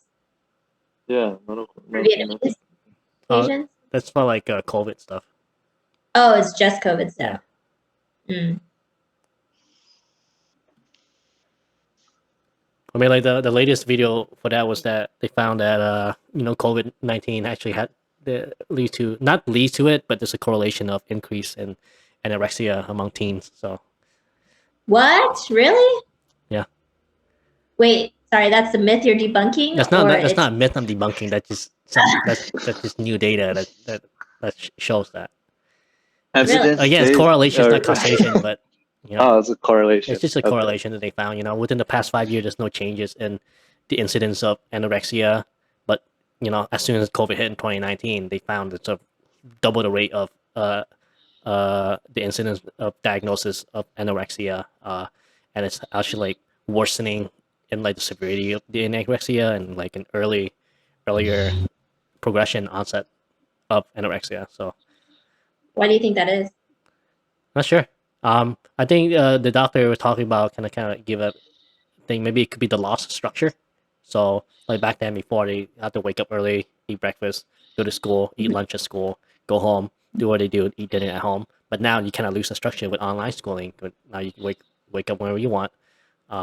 Yeah, for medical myths. Vietnamese Uh, patients? that's for like COVID stuff. Oh, it's just COVID Yeah. stuff. Mm. I mean, like the latest video for that was that they found that COVID-19 actually had the not lead to it, but there's a correlation of increase in anorexia among teens. So What? Really? yeah, Wait, sorry, that's the myth you're debunking, or that's it's not a myth I'm debunking. That's just new data that shows that. Evidence Again, it's based correlation, it's not or causation, but oh, it's a it's correlation. just a Okay. correlation that they found. Within the past 5 years, there's no changes in the incidence of anorexia, but as soon as COVID hit in 2019, they found it's a double the rate of the incidence of diagnosis of anorexia, and it's actually like worsening in like the severity of the anorexia and like an earlier progression onset of anorexia. So why do you think that is? not sure. I think the doctor was talking about kind of give a thing. Maybe it could be the loss of structure. So like back then, before they had to wake up early, eat breakfast, go to school, eat lunch at school, go home, do what they do, eat dinner at home. But now you kind of lose the structure with online schooling. Now you wake up whenever you want.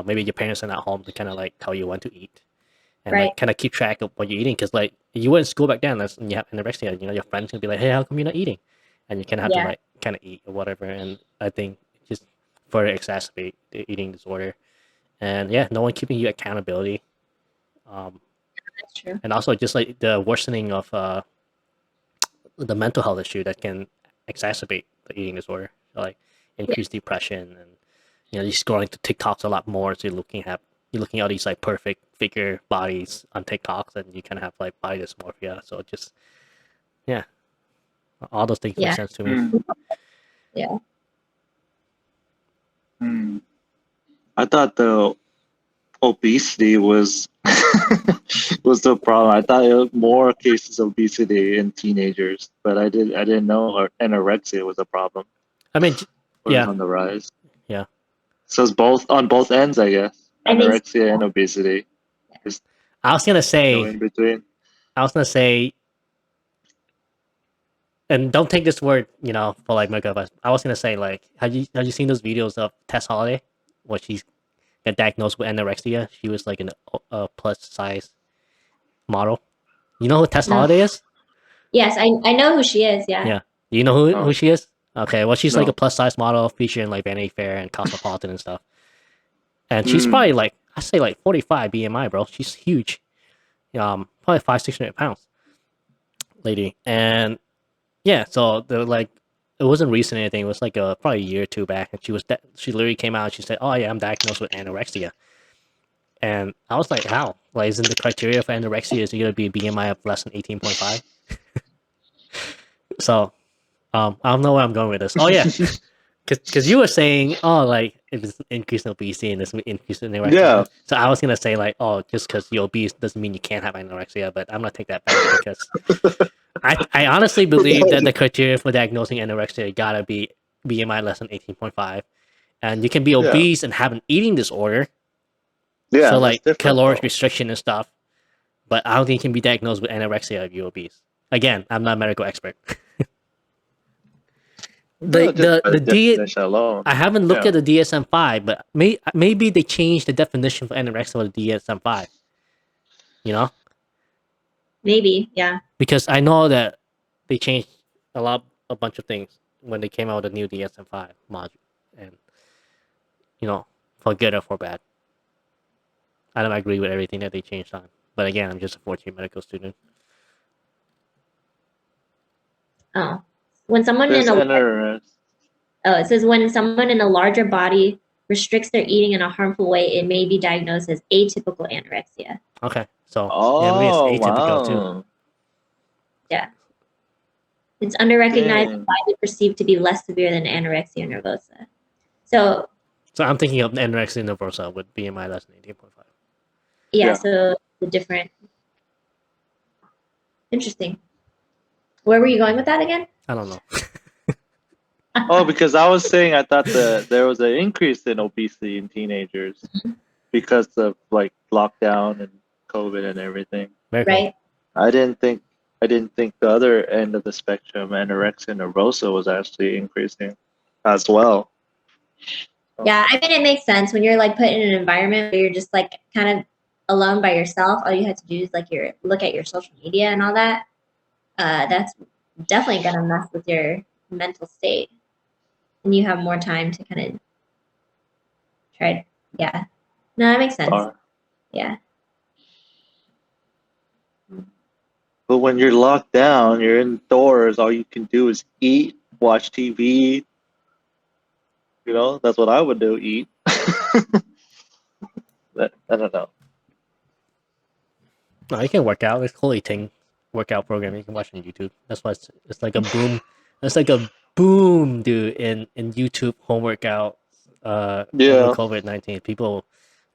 Maybe your parents are not home to kind of like tell you when to eat and Right. like kind of keep track of what you're eating. Because like you were in school back then, and you have anorexia, your friends gonna be like, "Hey, how come you're not eating?" And you kind of have to Yeah, like kind of eat or whatever. And I think it just further exacerbate the eating disorder. And yeah, no one keeping you accountability. Um, that's true. and also just like the worsening of the mental health issue that can exacerbate the eating disorder, so, like increase depression, and you're scrolling to TikToks a lot more, so you're looking at all these like perfect figure bodies on TikToks, and you kind of have like body dysmorphia. So just yeah, all those things make Yeah. sense to me. Yeah. I thought the obesity was was the problem. I thought it was more cases of obesity in teenagers, but I didn't know anorexia was a problem. I mean, Or yeah, on the rise. yeah. So it's both on both ends, I guess. I think Anorexia and obesity. There's I was gonna no say, in between. and don't take this word, for like makeup. But I was gonna say, like, have you seen those videos of Tess Holiday, where she's got diagnosed with anorexia? She was like a plus size model. You know who Tess no. Holiday is? Yes, I know who she is. Yeah. Yeah. Do you know who No. she is? Okay, well, she's like No. a plus size model featuring like Vanity Fair and Cosmopolitan and stuff. And she's probably like, I say like 45 BMI, bro. She's huge. Probably 500-600 pounds, lady. And yeah, so they're like, it wasn't recent or anything. It was like probably a year or two back, and she literally came out and she said, "Oh yeah, I'm diagnosed with anorexia." And I was like, "How? Like, isn't the criteria for anorexia is you gotta be a BMI of less than 18.5?" So, I don't know where I'm going with this. Oh yeah, because you were saying, oh, like if it's increase in obesity and this increase in anorexia. Yeah. So I was gonna say like, oh, just because you're obese doesn't mean you can't have anorexia, but I'm gonna take that back because I honestly believe that the criteria for diagnosing anorexia gotta be BMI less than 18.5, and you can be Yeah. obese and have an eating disorder, Yeah, so that's like different. caloric Though. restriction and stuff. But I don't think you can be diagnosed with anorexia if you're obese. Again, I'm not a medical expert. No, just by the The D definition alone. I haven't looked Yeah. at the DSM-5, but maybe they changed the definition for anorexia with the DSM-5. You know, Maybe. Yeah. because I know that they changed a bunch of things when they came out with the new DSM-5 module, and for good or for bad. I don't agree with everything that they changed on, but again, I'm just a 14 medical student. Oh. When someone There's in a it says when someone in a larger body restricts their eating in a harmful way, it may be diagnosed as atypical anorexia. Okay, so maybe it's Oh atypical too. wow. Yeah. It's underrecognized Dang. and widely perceived to be less severe than anorexia nervosa. So I'm thinking of anorexia nervosa with BMI less than 18.5. yeah, so the different. Interesting. Where were you going with that again? I don't know. Oh, because I was saying I thought there was an increase in obesity in teenagers because of like lockdown and COVID and everything. Very cool. Right. I didn't think the other end of the spectrum, anorexia nervosa, was actually increasing as well. Yeah, I mean it makes sense when you're like put in an environment where you're just like kind of alone by yourself. All you have to do is like look at your social media and all that. That's definitely gonna mess with your mental state, and you have more time to kind of try. Yeah, no, that makes sense. Yeah. But when you're locked down, you're indoors. All you can do is eat, watch TV. That's what I would do. Eat. But I don't know. No, you can work out. There's Chloe Ting workout program you can watch on YouTube. That's why it's like a boom. It's like a boom, dude, in YouTube home workout. Over COVID-19, people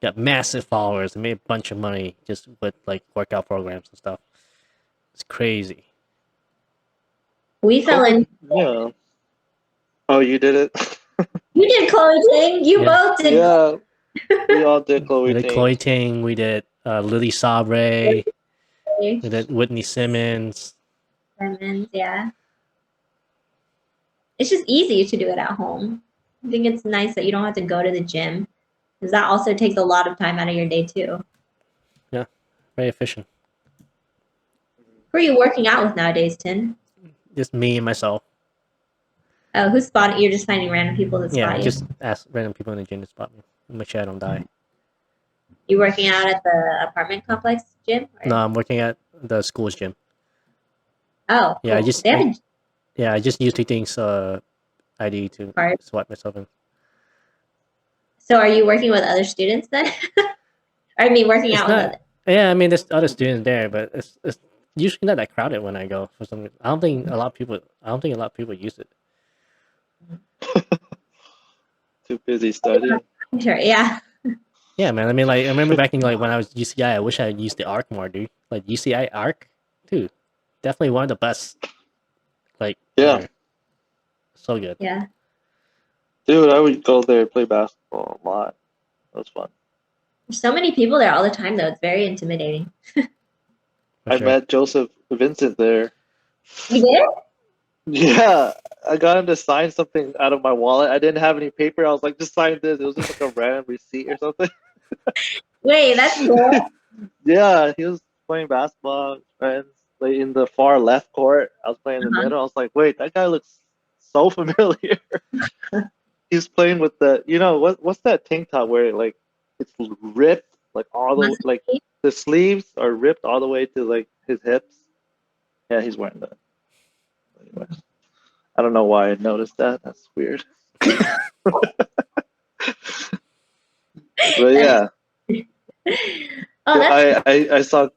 got massive followers and made a bunch of money just with like workout programs and stuff. It's crazy. We fell in. Yeah. Oh, you did it. You did Chloe Ting. You both did. Yeah. We all did Chloe We did Ting. Chloe Ting. We did Lily Sabre. We did Whitney Simmons. Yeah. It's just easy to do it at home. I think it's nice that you don't have to go to the gym because that also takes a lot of time out of your day too. Yeah, very efficient. Who are you working out with nowadays, Tin? Just me and myself. Oh, who's spotting? You're just finding random people that spot you. Just ask random people in the gym to spot me. Make sure I don't die. You working out at the apartment complex gym? No, I'm working at the school's gym. Oh, Yeah, cool. They have a I just use two things ID to card. swipe myself in. So are you working with other students then? I mean, working It's out with not. other. Yeah, I mean, there's other students there, but it's usually not that crowded when I go for some reason. I don't think a lot of people. I don't think a lot of people use it. Too busy studying. Sure. Yeah. Yeah, man. I mean, like I remember back in like when I was UCI, I wish I had used the ARC more, dude. Like UCI ARC, dude, definitely one of the best. Like Yeah, ever. So good. Yeah. dude, I would go there and play basketball a lot. That was fun. There's so many people there all the time, though. It's very intimidating. For I sure. met Joseph Vincent there. You did? Yeah, I got him to sign something out of my wallet. I didn't have any paper. I was like, just sign this. It was just like a random receipt or something. Wait, that's cool. Yeah, he was playing basketball with friends, like in the far left court. I was playing in the Uh-huh. middle. I was like, wait, that guy looks so familiar. He's playing with the, what's that tank top where like it's ripped, like all the Must like be. the sleeves are ripped all the way to like his hips. Yeah, he's wearing that. Anyway, I don't know why I noticed that. That's weird. But yeah, Oh, that's I saw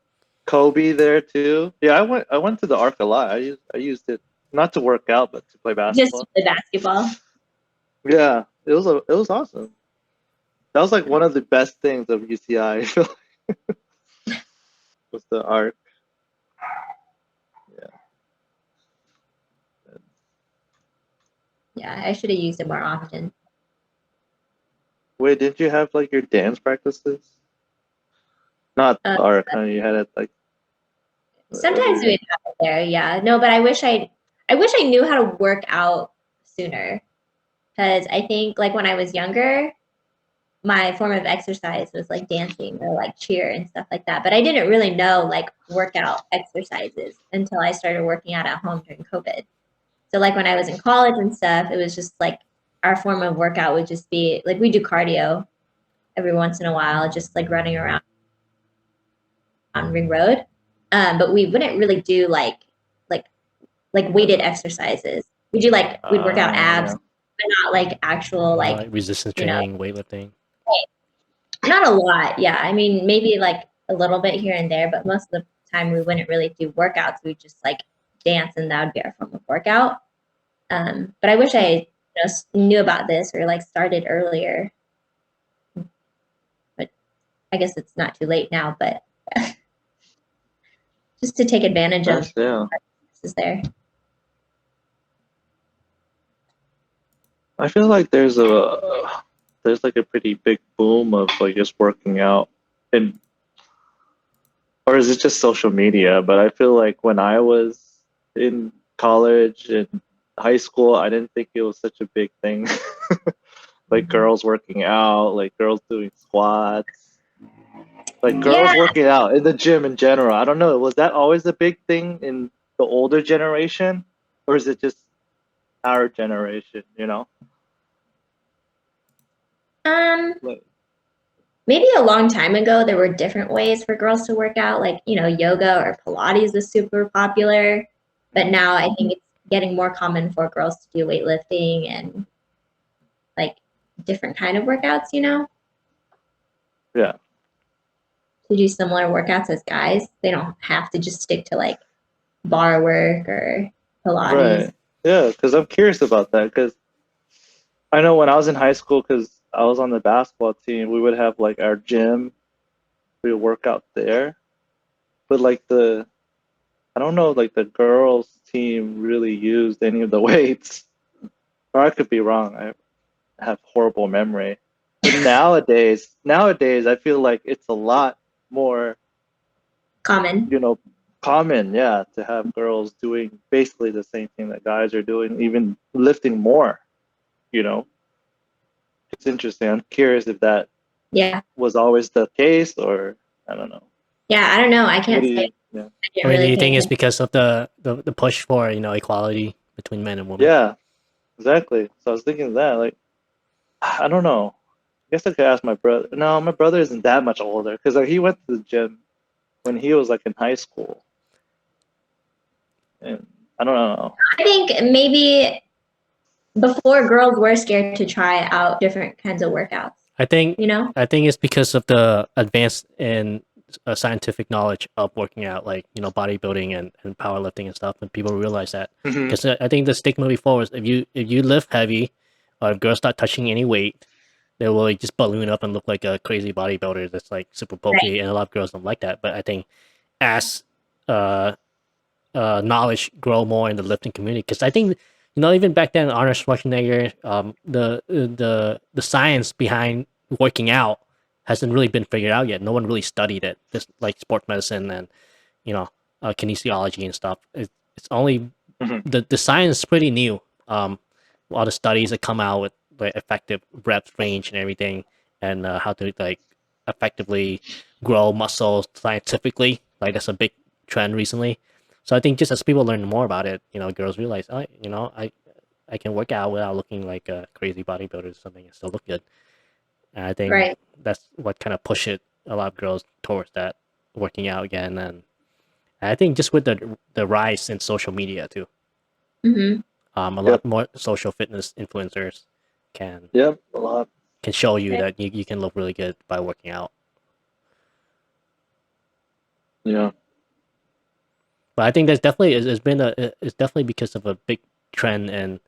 Kobe there too. Yeah, I went to the Arc a lot. I used it not to work out, but to play just basketball. the basketball. Yeah, it was awesome. That was like one of the best things of UCI was the Arc. Yeah. Yeah, I should have used it more often. Wait, didn't you have like your dance practices? Not Uh, the Arc, huh? You had it like Sometimes every. we have it there, yeah. No, but I wish I knew how to work out sooner. Because I think like when I was younger, my form of exercise was like dancing or like cheer and stuff like that. But I didn't really know like workout exercises until I started working out at home during COVID. So like when I was in college and stuff, it was just like our form of workout would just be like we do cardio every once in a while, just like running around on Ring Road. But we wouldn't really do like like weighted exercises. We do like we'd work out abs, Yeah. but not like actual like Like resistance you know training, weightlifting. not a lot. Yeah, I mean maybe like a little bit here and there, but most of the time we wouldn't really do workouts. We'd just like dance, and that would be our form of workout. But I wish I knew about this or like started earlier. But I guess it's not too late now. But just to take advantage of Yeah. is there. I feel like there's like a pretty big boom of like just working out and or is it just social media? But I feel like when I was in college and high school, I didn't think it was such a big thing. Like girls working out, like girls doing squats, like Yeah, girls working out in the gym in general. I don't know. Was that always a big thing in the older generation? Or is it just our generation, um, Like, maybe a long time ago there were different ways for girls to work out, like yoga or Pilates was super popular. But now I think it's getting more common for girls to do weightlifting and like different kind of workouts. yeah. To do similar workouts as guys. They don't have to just stick to like bar work or Pilates. Right. Yeah, because I'm curious about that. Because I know when I was in high school, because I was on the basketball team, we would have like our gym, we would work out there. But like I don't know, like the girls' team really used any of the weights. Or I could be wrong. I have horrible memory. But nowadays, I feel like it's a lot more, Common. common, yeah, to have girls doing basically the same thing that guys are doing, even lifting more, you know. It's interesting. I'm curious if that Yeah. was always the case or I don't know. Yeah, I don't know. I What can't do say. you yeah. I I didn't mean, do really you pay think it's attention. because of the push for equality between men and women? Yeah, exactly. So I was thinking of that, like I don't know. I guess I could ask my brother. No, my brother isn't that much older because like, he went to the gym when he was like in high school. And I don't know. I think maybe before girls were scared to try out different kinds of workouts. I think You know? it's because of the advance in scientific knowledge of working out, like bodybuilding and powerlifting and stuff, and people realize that. Mhm. Because I think the stigma before was if you lift heavy, or if girls start touching any weight, they will like, just balloon up and look like a crazy bodybuilder that's like super bulky, and a lot of girls don't like that. But I think as uh, knowledge grow more in the lifting community, because I think even back then Arnold Schwarzenegger, the science behind working out hasn't really been figured out yet. No one really studied it, just like sports medicine and you know kinesiology and stuff. It's only Mhm. the science is pretty new. All the studies that come out with like effective reps range and everything, and how to like effectively grow muscles scientifically. Like that's a big trend recently. So I think just as people learn more about it, girls realize, oh, I can work out without looking like a crazy bodybuilder or something and still look good. And I think Right. that's what kind of push it a lot of girls towards that working out again. And I think just with the rise in social media too, Mm-hmm. a Yep. lot more social fitness influencers can Yep. A lot. show you Right. that you can look really good by working out. Yeah. But I think there's definitely it's definitely because of a big trend and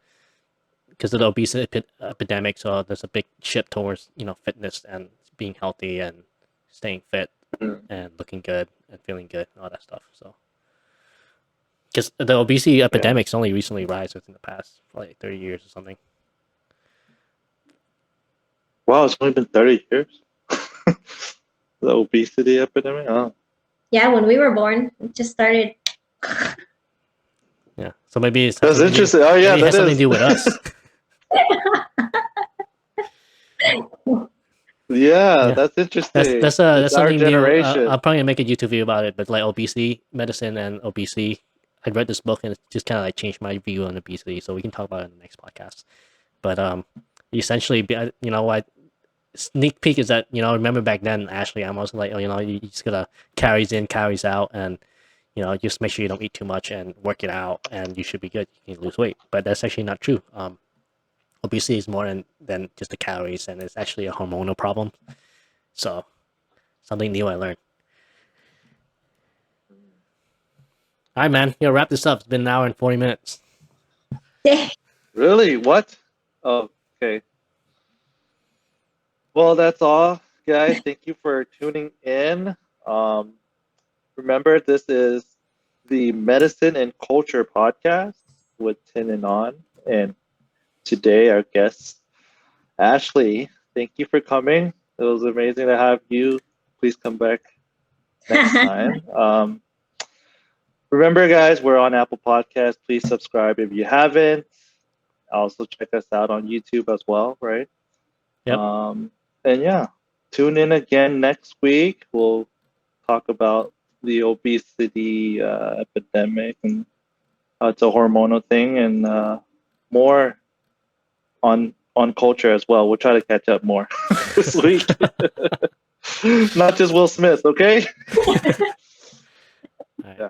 because of the obesity epidemic. So there's a big shift towards fitness and being healthy and staying fit Mhm. and looking good and feeling good and all that stuff. So because the obesity epidemic's only recently rise within the past like 30 years or something. Wow, it's only been 30 years. The obesity epidemic. Oh. Yeah, when we were born, it just started. Yeah. So maybe it's That's interesting. Oh yeah, maybe it has that something is. to do with us. Yeah, Yeah. that's interesting. It's That's our something new. generation. I'll probably make a YouTube video about it. But like obesity medicine and obesity, I read this book and it just kind of like changed my view on obesity. So we can talk about it in the next podcast. But essentially, what sneak peek is that remember back then, Ashley, I'm also like, oh, you just gotta carries in, carries out, and just make sure you don't eat too much and work it out, and you should be good. You can lose weight. But that's actually not true. Obesity is more than just the calories, and it's actually a hormonal problem. So something new I learned. All right, man. Wrap this up. It's been an hour and 40 minutes. Really? What? Oh, okay. Well, that's all, guys. Thank you for tuning in. Remember, this is the Medicine and Culture podcast with Tin and On. And today, our guest, Ashley, thank you for coming. It was amazing to have you. Please come back next time. Remember, guys, we're on Apple Podcasts. Please subscribe if you haven't. Also, check us out on YouTube as well, right? Yep. And yeah, tune in again next week. We'll talk about the obesity epidemic and how it's a hormonal thing, and more on culture as well. We'll try to catch up more this week. Not just Will Smith, okay? All right. Yeah.